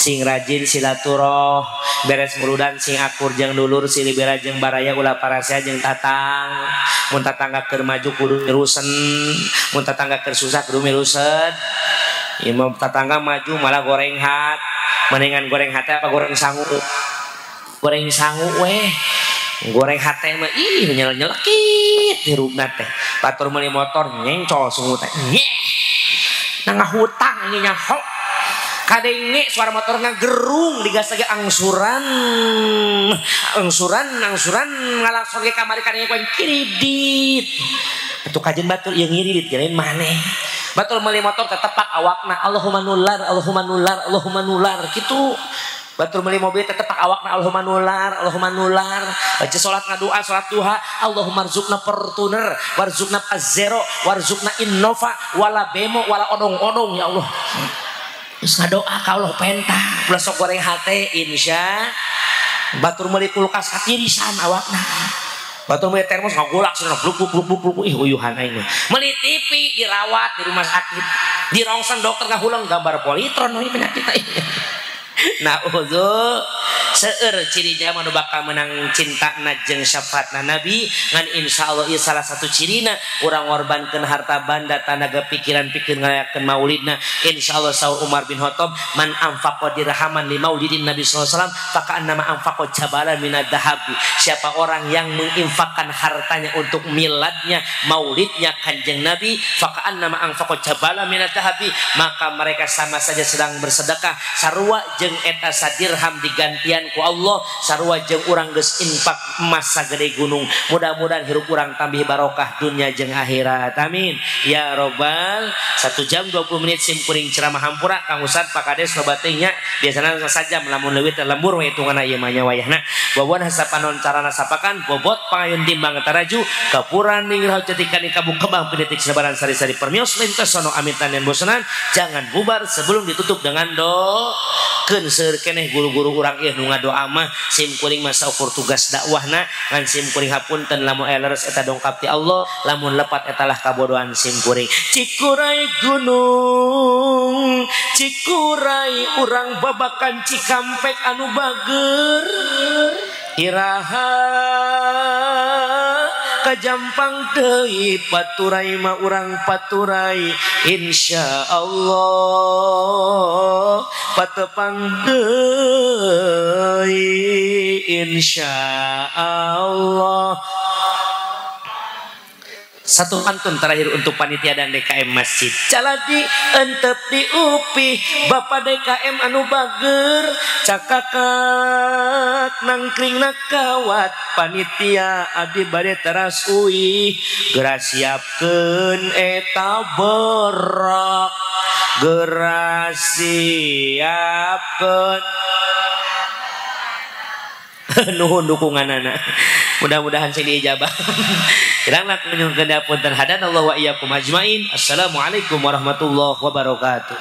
sing rajin silaturah beres muludan sing akur jeung dulur silibera jeung baraya ulah parasea jeung tatang mun tatangga keur maju kudu mirusen mun tatangga keur susah kudu mirusen ieu mah tatangga maju malah goreng hat mendingan goreng hat apa goreng sangu weh goreng hate mah ih nyelekit dirubna teh batur meuli motor nyengcol sungu teh nyeh nangah hutang nya hok kadenge suara motor ngagerung digas lagi angsuran ngalakson ke kamari kadenge koen kiridit atuh kajen batur ieu ngiridit jalain maneh batur meuli motor teh tepak awakna Allahumma nular kitu batur meuli mobil tetepak awakna Allahumma nular baca salat ngadoa salat duha Allahumma rzuqna Fortuner warzuqna Pajero warzuqna Innova wala bemo wala odong-odong ya Allah terus ngadoa ka Allah pentah ulah sok goreng hate insya batur meuli kulkas katirisan awakna batur meuli termos ngagolak cenah bluk ih uyuhan aing meuli TV dirawat di rumah sakit dirongsen dokter ngahulang gambar politron we penyakit aing nah uzu seueur cirinya manu bakal menang cinta jeung syafaatna Nabi ngan insyaallah ieu salah satu cirina urang ngorbankeun harta banda tanaga pikiran pikeun ngalayakeun maulidna insyaallah saur Umar bin Khattab man anfaqa dirhaman li maulidin Nabi sallallahu alaihi wasallam fakaannama anfaqa jabalan minad dhahab siapa orang yang menginfakkan hartanya untuk miladnya maulidnya kanjeng Nabi fakaannama anfaqa jabalan minad dhahab maka mereka sama saja sedang bersedekah sarua jeung eta sadirham digantian ku Allah sarua jeung urang geus infak emas sagede gunung mudah-mudahan hirup urang tambih barokah dunia jeung akhirat amin ya robbal 1 jam 20 menit sim kuring ceramah hampura Kang Ustad Pak Kades lobatingnya biasana saja melamun leuwih teh lembur we hitunganna ieu mah nya wayahna bobot hasapanon carana sapakan bobot pangayun timbang taraju kapuran ning rahayu cetikan di kabuk kembang pidetik sabaran sari-sari permios lintas sono amitan dan bosanan jangan bubar sebelum ditutup dengan doa seueur keneh guru-guru urang ieu nu ngadoa mah sim kuring masa ukur tugas dakwahna ngan sim kuring hapunten lamun aya leres eta dongkap ti Allah lamun lepat eta lah kabodohan sim kuring Cikuray gunung Cikuray urang babakan Cikampek anu bager iraha kajampang deui paturai mah urang paturai insyaallah patepang deui insyaallah. Satu pantun terakhir untuk panitia dan DKM masjid. Caladi entep di UPI Bapak DKM anu bager cakakak nangkring nakawat panitia abdi bade teras UI geura siapkeun eta berak geura siapkeun nuhun dukunganana mudah-mudahan sing diijabah kirangna kunjung ke dapun hadan Allah wa iyyakum ajmain. Assalamualaikum warahmatullahi wabarakatuh.